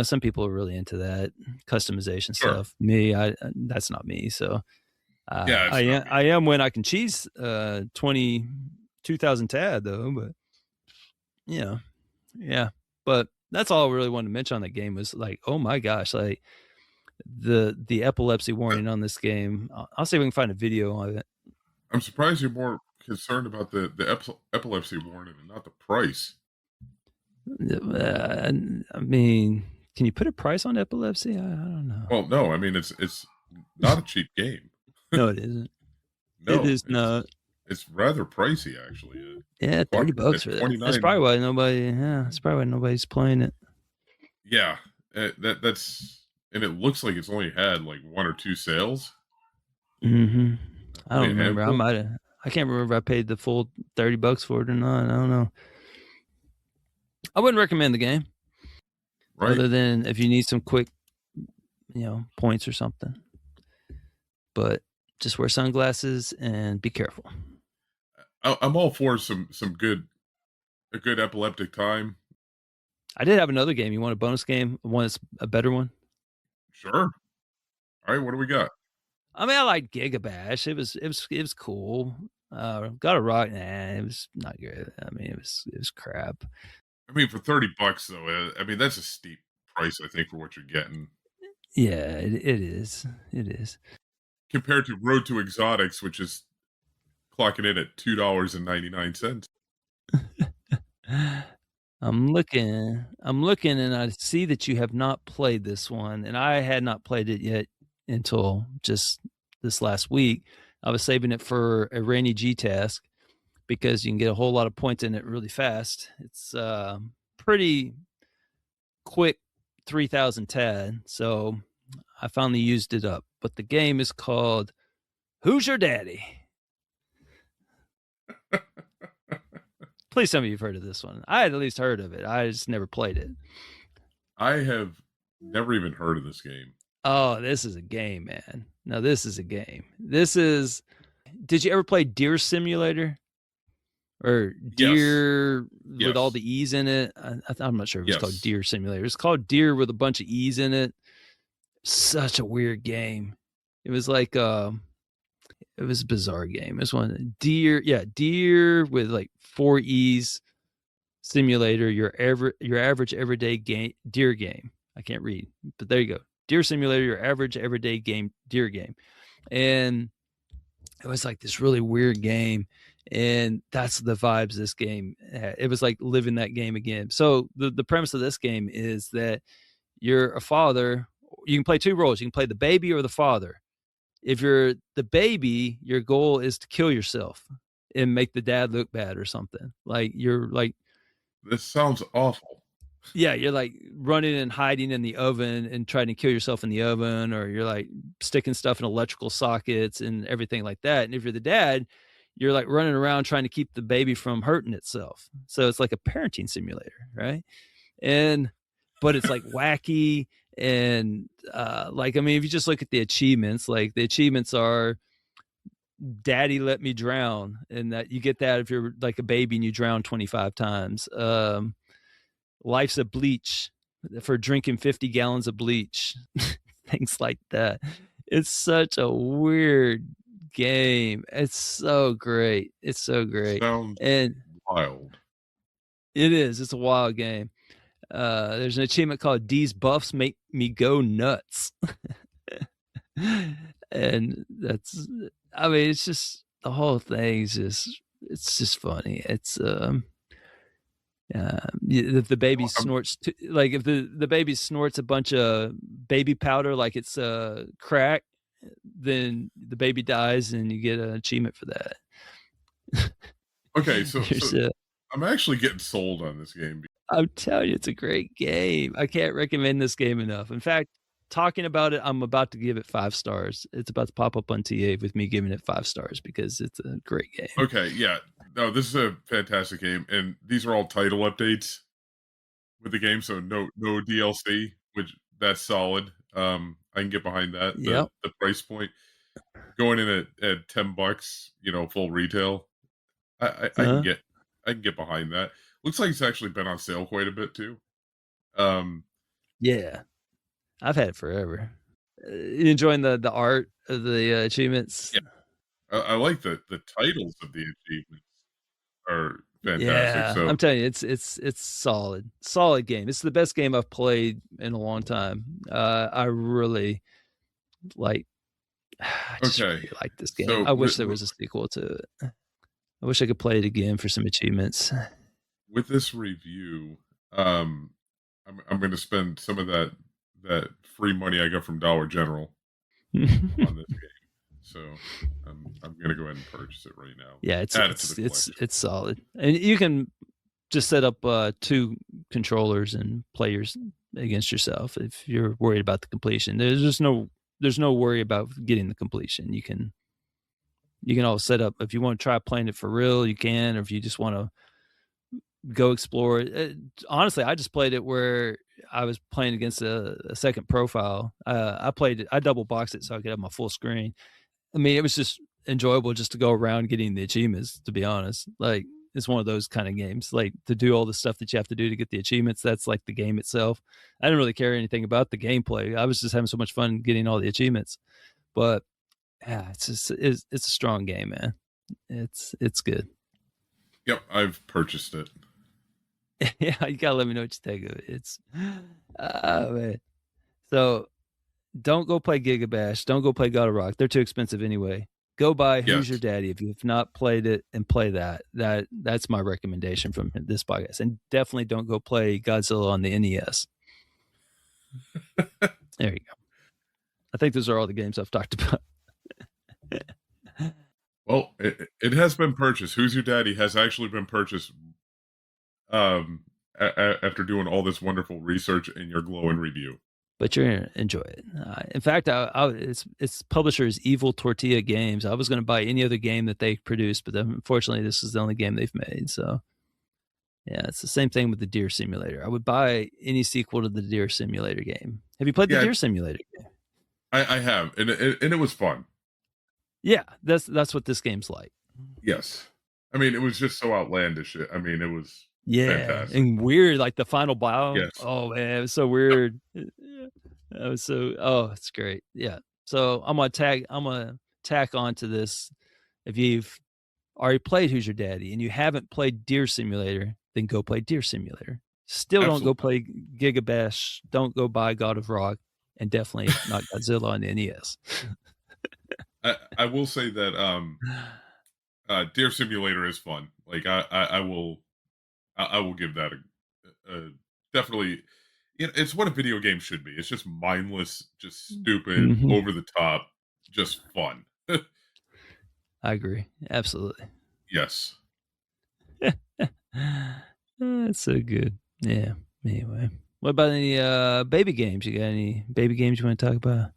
[SPEAKER 1] Some people are really into that customization
[SPEAKER 2] Sure.
[SPEAKER 1] stuff. Me, that's not me. So
[SPEAKER 2] Yeah,
[SPEAKER 1] I am when I can cheese 22,000 tad though, but yeah. But that's all I really wanted to mention on that game was like, oh my gosh, like the epilepsy warning on this game. I'll see if we can find a video of it.
[SPEAKER 2] I'm surprised you're more concerned about the epilepsy warning and not the price.
[SPEAKER 1] I mean, can you put a price on epilepsy? I don't know.
[SPEAKER 2] Well, no, I mean it's not a cheap game.
[SPEAKER 1] No, it isn't.
[SPEAKER 2] No,
[SPEAKER 1] it is not.
[SPEAKER 2] It's rather pricey, actually.
[SPEAKER 1] Yeah, $30 for that. That's probably why nobody. Yeah, that's probably why nobody's playing it.
[SPEAKER 2] Yeah, that's and it looks like it's only had like 1 or 2 sales.
[SPEAKER 1] Mm-hmm. I don't remember. I can't remember if I paid the full $30 for it or not. I don't know. I wouldn't recommend the game. Right. Other than if you need some quick, points or something. But just wear sunglasses and be careful.
[SPEAKER 2] I'm all for a good epileptic time.
[SPEAKER 1] I did have another game. You want a bonus game? One that's a better one?
[SPEAKER 2] Sure. All right, what do we got?
[SPEAKER 1] I mean, I like Gigabash. It was cool. Got a rock. Nah, it was not good. I mean, it was crap.
[SPEAKER 2] I mean, for $30 though, I mean that's a steep price, I think, for what you're getting.
[SPEAKER 1] Yeah, it is. It is.
[SPEAKER 2] Compared to Road to Exotics, which is clocking in at $2.99.
[SPEAKER 1] I'm looking, and I see that you have not played this one, and I had not played it yet until just this last week. I was saving it for a rainy gtasc because you can get a whole lot of points in it really fast. It's pretty quick 3,000 TAD, so I finally used it up. But the game is called Who's Your Daddy? Please tell me you've heard of this one. I had at least heard of it. I just never played it.
[SPEAKER 2] I have never even heard of this game.
[SPEAKER 1] Oh, this is a game, man. No, this is a game. This is... Did you ever play Deer Simulator? Or Deer with all the E's in it? I'm not sure if it's called Deer Simulator. It's called Deer with a bunch of E's in it. Such a weird game. It was like... it was a bizarre game. It was one Deer with like 4 E's simulator, your average everyday game, deer game. I can't read, but there you go. Deer Simulator, your average everyday game, deer game. And it was like this really weird game, and that's the vibes this game had. It was like living that game again. So the premise of this game is that you're a father. You can play 2 roles. You can play the baby or the father. If you're the baby, your goal is to kill yourself and make the dad look bad or something. Like you're like...
[SPEAKER 2] This sounds awful.
[SPEAKER 1] Yeah, you're like running and hiding in the oven and trying to kill yourself in the oven, or you're like sticking stuff in electrical sockets and everything like that. And if you're the dad, you're like running around trying to keep the baby from hurting itself. So it's like a parenting simulator, right? But it's like wacky. And like, I mean, if you just look at the achievements, like the achievements are daddy let me drown, and that you get that if you're like a baby and you drown 25 times. Life's a bleach for drinking 50 gallons of bleach. Things like that. It's such a weird game. It's so great. It's so great.
[SPEAKER 2] Sounds
[SPEAKER 1] and
[SPEAKER 2] wild.
[SPEAKER 1] It is. It's a wild game. There's an achievement called These Buffs Make Me Go Nuts. And that's, I mean, it's just, the whole thing's it's just funny. It's, if the baby snorts, like if the baby snorts a bunch of baby powder, like it's crack, then the baby dies and you get an achievement for that.
[SPEAKER 2] Okay, so I'm actually getting sold on this game.
[SPEAKER 1] I'm telling you, it's a great game. I can't recommend this game enough. In fact, talking about it, I'm about to give it 5 stars. It's about to pop up on TA with me giving it 5 stars because it's a great game.
[SPEAKER 2] Okay, yeah. No, this is a fantastic game, and these are all title updates with the game, so no DLC, which that's solid. I can get behind that. The price point going in at $10, full retail. I can get behind that. Looks like it's actually been on sale quite a bit too.
[SPEAKER 1] Yeah, I've had it forever. You enjoying the art of the achievements?
[SPEAKER 2] Yeah, I like the titles of the achievements are fantastic.
[SPEAKER 1] Yeah,
[SPEAKER 2] so
[SPEAKER 1] I'm telling you, it's solid game. It's the best game I've played in a long time. I really like. I just really like this game. So I wish there was a sequel to it. I wish I could play it again for some achievements.
[SPEAKER 2] With this review, I'm going to spend some of that free money I got from Dollar General on this game. So I'm going to go ahead and purchase it right now.
[SPEAKER 1] Yeah, it's solid, and you can just set up 2 controllers and play against yourself if you're worried about the completion. There's no worry about getting the completion. You can all set up. If you want to try playing it for real, you can, or if you just want to go explore it. Honestly, I just played it where I was playing against a second profile. I double boxed it so I could have my full screen. I mean, it was just enjoyable just to go around getting the achievements, to be honest. Like, it's one of those kind of games, like to do all the stuff that you have to do to get the achievements. That's like the game itself. I didn't really care anything about the gameplay. I was just having so much fun getting all the achievements. But yeah, it's a strong game, man. It's good.
[SPEAKER 2] Yep, I've purchased it.
[SPEAKER 1] Yeah, you gotta let me know what you think of it. It's man. So don't go play Gigabash. Don't go play God of Rock. They're too expensive anyway. Go buy Who's Your Daddy if you've not played it, and play that. That's my recommendation from this podcast. And definitely don't go play Godzilla on the NES. There you go. I think those are all the games I've talked about.
[SPEAKER 2] Well, It has been purchased. Who's Your Daddy has actually been purchased. After doing all this wonderful research in your glowing review.
[SPEAKER 1] But you're gonna enjoy it. In fact, its publisher is Evil Tortilla Games. I was going to buy any other game that they produced, but unfortunately, this is the only game they've made. So, yeah, it's the same thing with the Deer Simulator. I would buy any sequel to the Deer Simulator game. Have you played the Deer Simulator game?
[SPEAKER 2] I have, and it was fun.
[SPEAKER 1] Yeah, that's what this game's like.
[SPEAKER 2] Yes, I mean it was just so outlandish. I mean it was fantastic
[SPEAKER 1] and weird, like the final biome.
[SPEAKER 2] Yes.
[SPEAKER 1] Oh man, it was so weird. That was so. Oh, it's great. Yeah. So I'm gonna tack onto this. If you've already played Who's Your Daddy and you haven't played Deer Simulator, then go play Deer Simulator. Still Don't go play Gigabash. Don't go buy God of Rock, and definitely not Godzilla on the NES.
[SPEAKER 2] I will say that Deer Simulator is fun. Like I will give that a definitely. It's what a video game should be. It's just mindless, just stupid, over the top, just fun.
[SPEAKER 1] I agree. Absolutely.
[SPEAKER 2] Yes.
[SPEAKER 1] That's so good. Yeah. Anyway, what about any baby games? You got any baby games you want to talk about?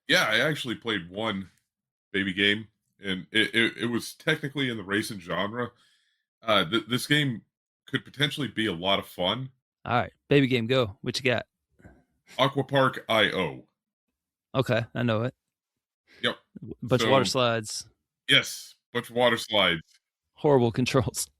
[SPEAKER 2] Yeah, I actually played one baby game, and it was technically in the racing genre. This game could potentially be a lot of fun.
[SPEAKER 1] All right, baby game, go. What you got?
[SPEAKER 2] Aquapark IO.
[SPEAKER 1] Okay, I know it.
[SPEAKER 2] Yep.
[SPEAKER 1] Bunch of water slides.
[SPEAKER 2] Yes, bunch of water slides.
[SPEAKER 1] Horrible controls.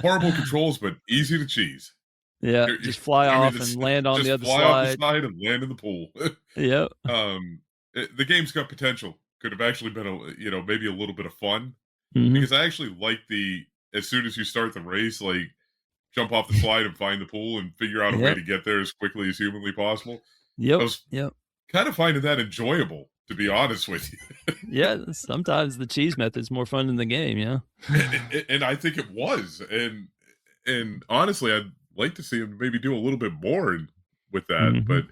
[SPEAKER 2] Horrible controls, but easy to cheese.
[SPEAKER 1] Yeah, just fly off and land on the other
[SPEAKER 2] slide. Fly off the side and land in the pool.
[SPEAKER 1] Yep.
[SPEAKER 2] The game's got potential. Could have actually been maybe a little bit of fun, because I actually like as soon as you start the race, like jump off the slide and find the pool and figure out a way to get there as quickly as humanly possible.
[SPEAKER 1] Yep.
[SPEAKER 2] I was kind of finding that enjoyable, to be honest with you.
[SPEAKER 1] Yeah, sometimes the cheese method's more fun than the game,
[SPEAKER 2] and I think it was, and honestly, I'd like to see him maybe do a little bit more with that, but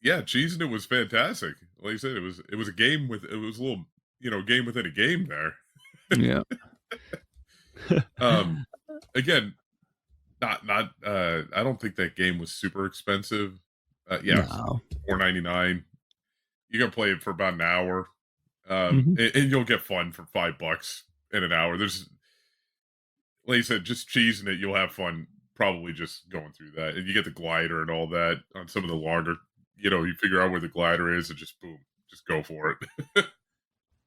[SPEAKER 2] yeah, cheesing it was fantastic. Like I said, it was a game it was a little game within a game there.
[SPEAKER 1] Yeah.
[SPEAKER 2] Again, not I don't think that game was super expensive.
[SPEAKER 1] No.
[SPEAKER 2] $4.99. You can play it for about an hour, and you'll get fun for $5 in an hour. There's, like you said, just cheesing it. You'll have fun probably just going through that, and you get the glider and all that on some of the longer. You figure out where the glider is and just boom, just go for it.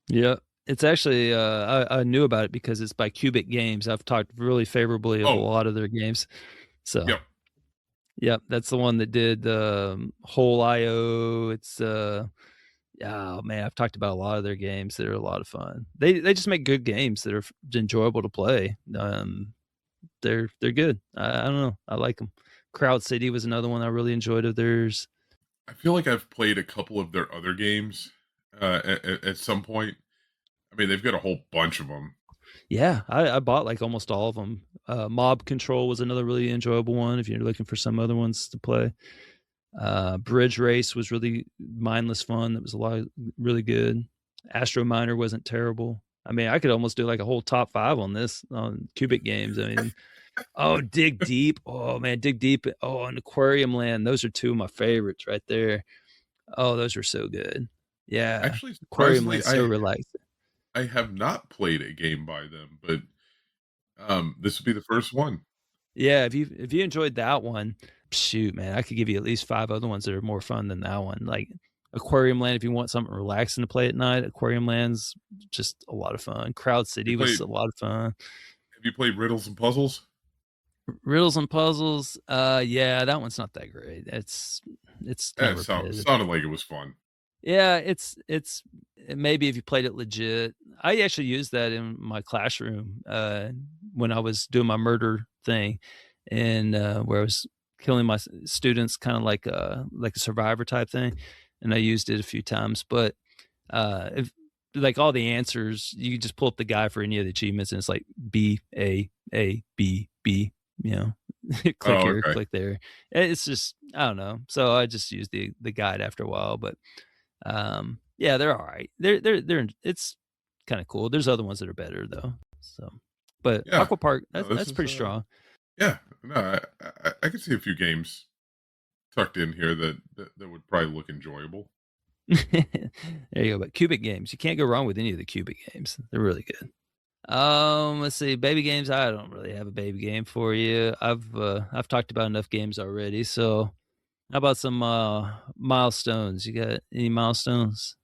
[SPEAKER 1] Yeah. It's actually, I knew about it because it's by Cubic Games. I've talked really favorably of a lot of their games. So, yep, that's the one that did Whole IO. It's, oh man, I've talked about a lot of their games that are a lot of fun. They just make good games that are enjoyable to play. They're good. I don't know. I like them. Crowd City was another one I really enjoyed of theirs.
[SPEAKER 2] I feel like I've played a couple of their other games at some point. I mean, they've got a whole bunch of them.
[SPEAKER 1] Yeah, I bought like almost all of them. Mob Control was another really enjoyable one if you're looking for some other ones to play. Bridge Race was really mindless fun. That was a lot really good. Astro Miner wasn't terrible. I mean, I could almost do like a whole top 5 on this on Cubic Games. I mean, Dig Deep. Oh man, Dig Deep. Oh, and Aquarium Land. Those are 2 of my favorites right there. Oh, those are so good. Yeah,
[SPEAKER 2] actually,
[SPEAKER 1] Aquarium Land's so relaxing.
[SPEAKER 2] I have not played a game by them, but this would be the first one.
[SPEAKER 1] Yeah, if you enjoyed that one, shoot, man, I could give you at least 5 other ones that are more fun than that one. Like Aquarium Land, if you want something relaxing to play at night, Aquarium Land's just a lot of fun. Crowd City was a lot of fun.
[SPEAKER 2] Have you played Riddles and Puzzles?
[SPEAKER 1] Riddles and Puzzles, yeah, that one's not that great. It's
[SPEAKER 2] sounded like it was fun.
[SPEAKER 1] Yeah, it's maybe if you played it legit. I actually used that in my classroom when I was doing my murder thing, and where I was killing my students, kind of like a survivor type thing, and I used it a few times. But if like all the answers, you just pull up the guy for any of the achievements, and it's like B A A B B. Click here, click there. It's just I don't know. So I just used the guide after a while, but. Yeah, they're all right. They're it's kind of cool. There's other ones that are better though. So, but
[SPEAKER 2] Yeah,
[SPEAKER 1] Aquapark,
[SPEAKER 2] no,
[SPEAKER 1] that's pretty strong.
[SPEAKER 2] Yeah, no, I could see a few games tucked in here that would probably look enjoyable.
[SPEAKER 1] There you go. But Cubic games, you can't go wrong with any of the Cubic games. They're really good. Let's see. Baby games. I don't really have a baby game for you. I've talked about enough games already. So how about some milestones? You got any milestones?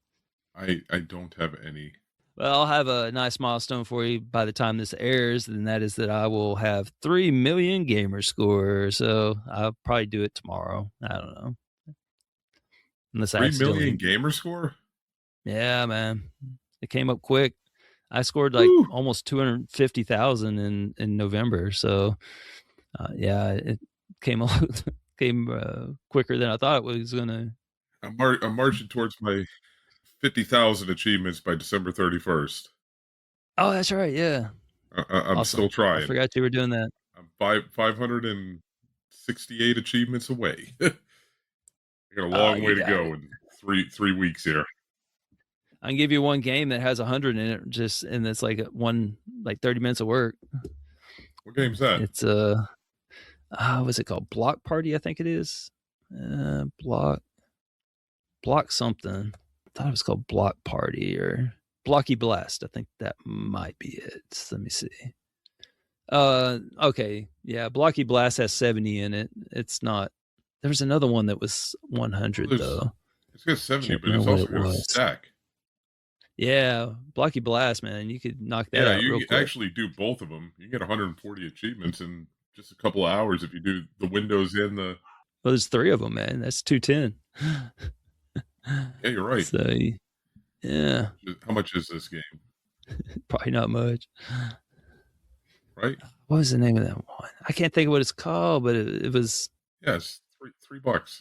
[SPEAKER 2] I don't have any.
[SPEAKER 1] Well, I'll have a nice milestone for you by the time this airs, and that is that I will have 3 million gamer score. So I'll probably do it tomorrow. I don't know. Unless I
[SPEAKER 2] 3
[SPEAKER 1] accidentally.
[SPEAKER 2] million gamer score?
[SPEAKER 1] Yeah, man. It came up quick. I scored like almost 250,000 in November. So yeah, it came quicker than I thought it was gonna.
[SPEAKER 2] I'm marching towards my 50,000 achievements by December 31st.
[SPEAKER 1] Oh, that's right. Yeah.
[SPEAKER 2] I'm
[SPEAKER 1] Awesome.
[SPEAKER 2] still trying.
[SPEAKER 1] I forgot you were doing that.
[SPEAKER 2] I'm 568 achievements away. I got a long way to go in 3 weeks here.
[SPEAKER 1] I can give you one game that has 100 in it, and it's like 30 minutes of work.
[SPEAKER 2] What game's that?
[SPEAKER 1] It's what's it called? Block Party, I think it is. Block something. I thought it was called Block Party or Blocky Blast. I think that might be it. Let me see. Okay, yeah, Blocky Blast has 70 in it. It's not. There's another one that was 100 though.
[SPEAKER 2] It's got 70, but it's also got a stack.
[SPEAKER 1] Yeah, Blocky Blast, man, you could knock that out.
[SPEAKER 2] Yeah,
[SPEAKER 1] you
[SPEAKER 2] can actually do both of them. You can get 140 achievements in just a couple of hours if you do the windows and the.
[SPEAKER 1] Well, there's 3 of them, man. That's 210.
[SPEAKER 2] Yeah, you're right.
[SPEAKER 1] So, yeah.
[SPEAKER 2] How much is this game?
[SPEAKER 1] Probably not much.
[SPEAKER 2] Right?
[SPEAKER 1] What was the name of that one? I can't think of what it's called, but it was.
[SPEAKER 2] Yeah, it's $3.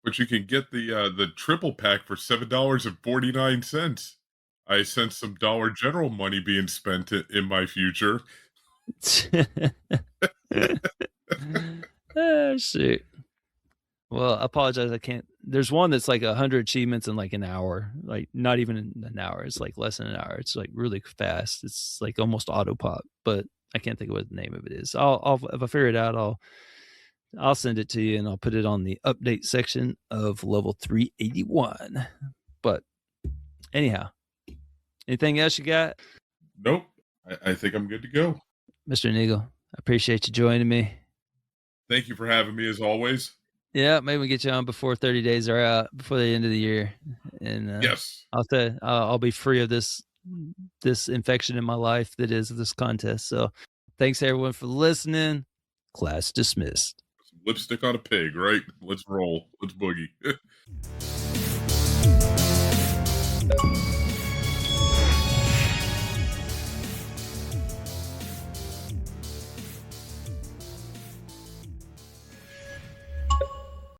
[SPEAKER 2] But you can get the triple pack for $7.49. I sense some Dollar General money being spent in my future.
[SPEAKER 1] Oh, shoot. Well, I apologize. I can't. There's one that's like 100 achievements in like an hour. Like not even an hour. It's like less than an hour. It's like really fast. It's like almost auto pop. But I can't think of what the name of it is. I'll if I figure it out, I'll send it to you and I'll put it on the update section of level 381. But anyhow, anything else you got?
[SPEAKER 2] Nope. I think I'm good to go.
[SPEAKER 1] Mr. Inigo, I appreciate you joining me.
[SPEAKER 2] Thank you for having me as always.
[SPEAKER 1] Yeah, maybe we get you on before 30 days are out, before the end of the year. And
[SPEAKER 2] yes,
[SPEAKER 1] I'll be free of this infection in my life that is this contest. So thanks everyone for listening. Class dismissed.
[SPEAKER 2] Some lipstick on a pig, right? Let's roll. Let's boogie.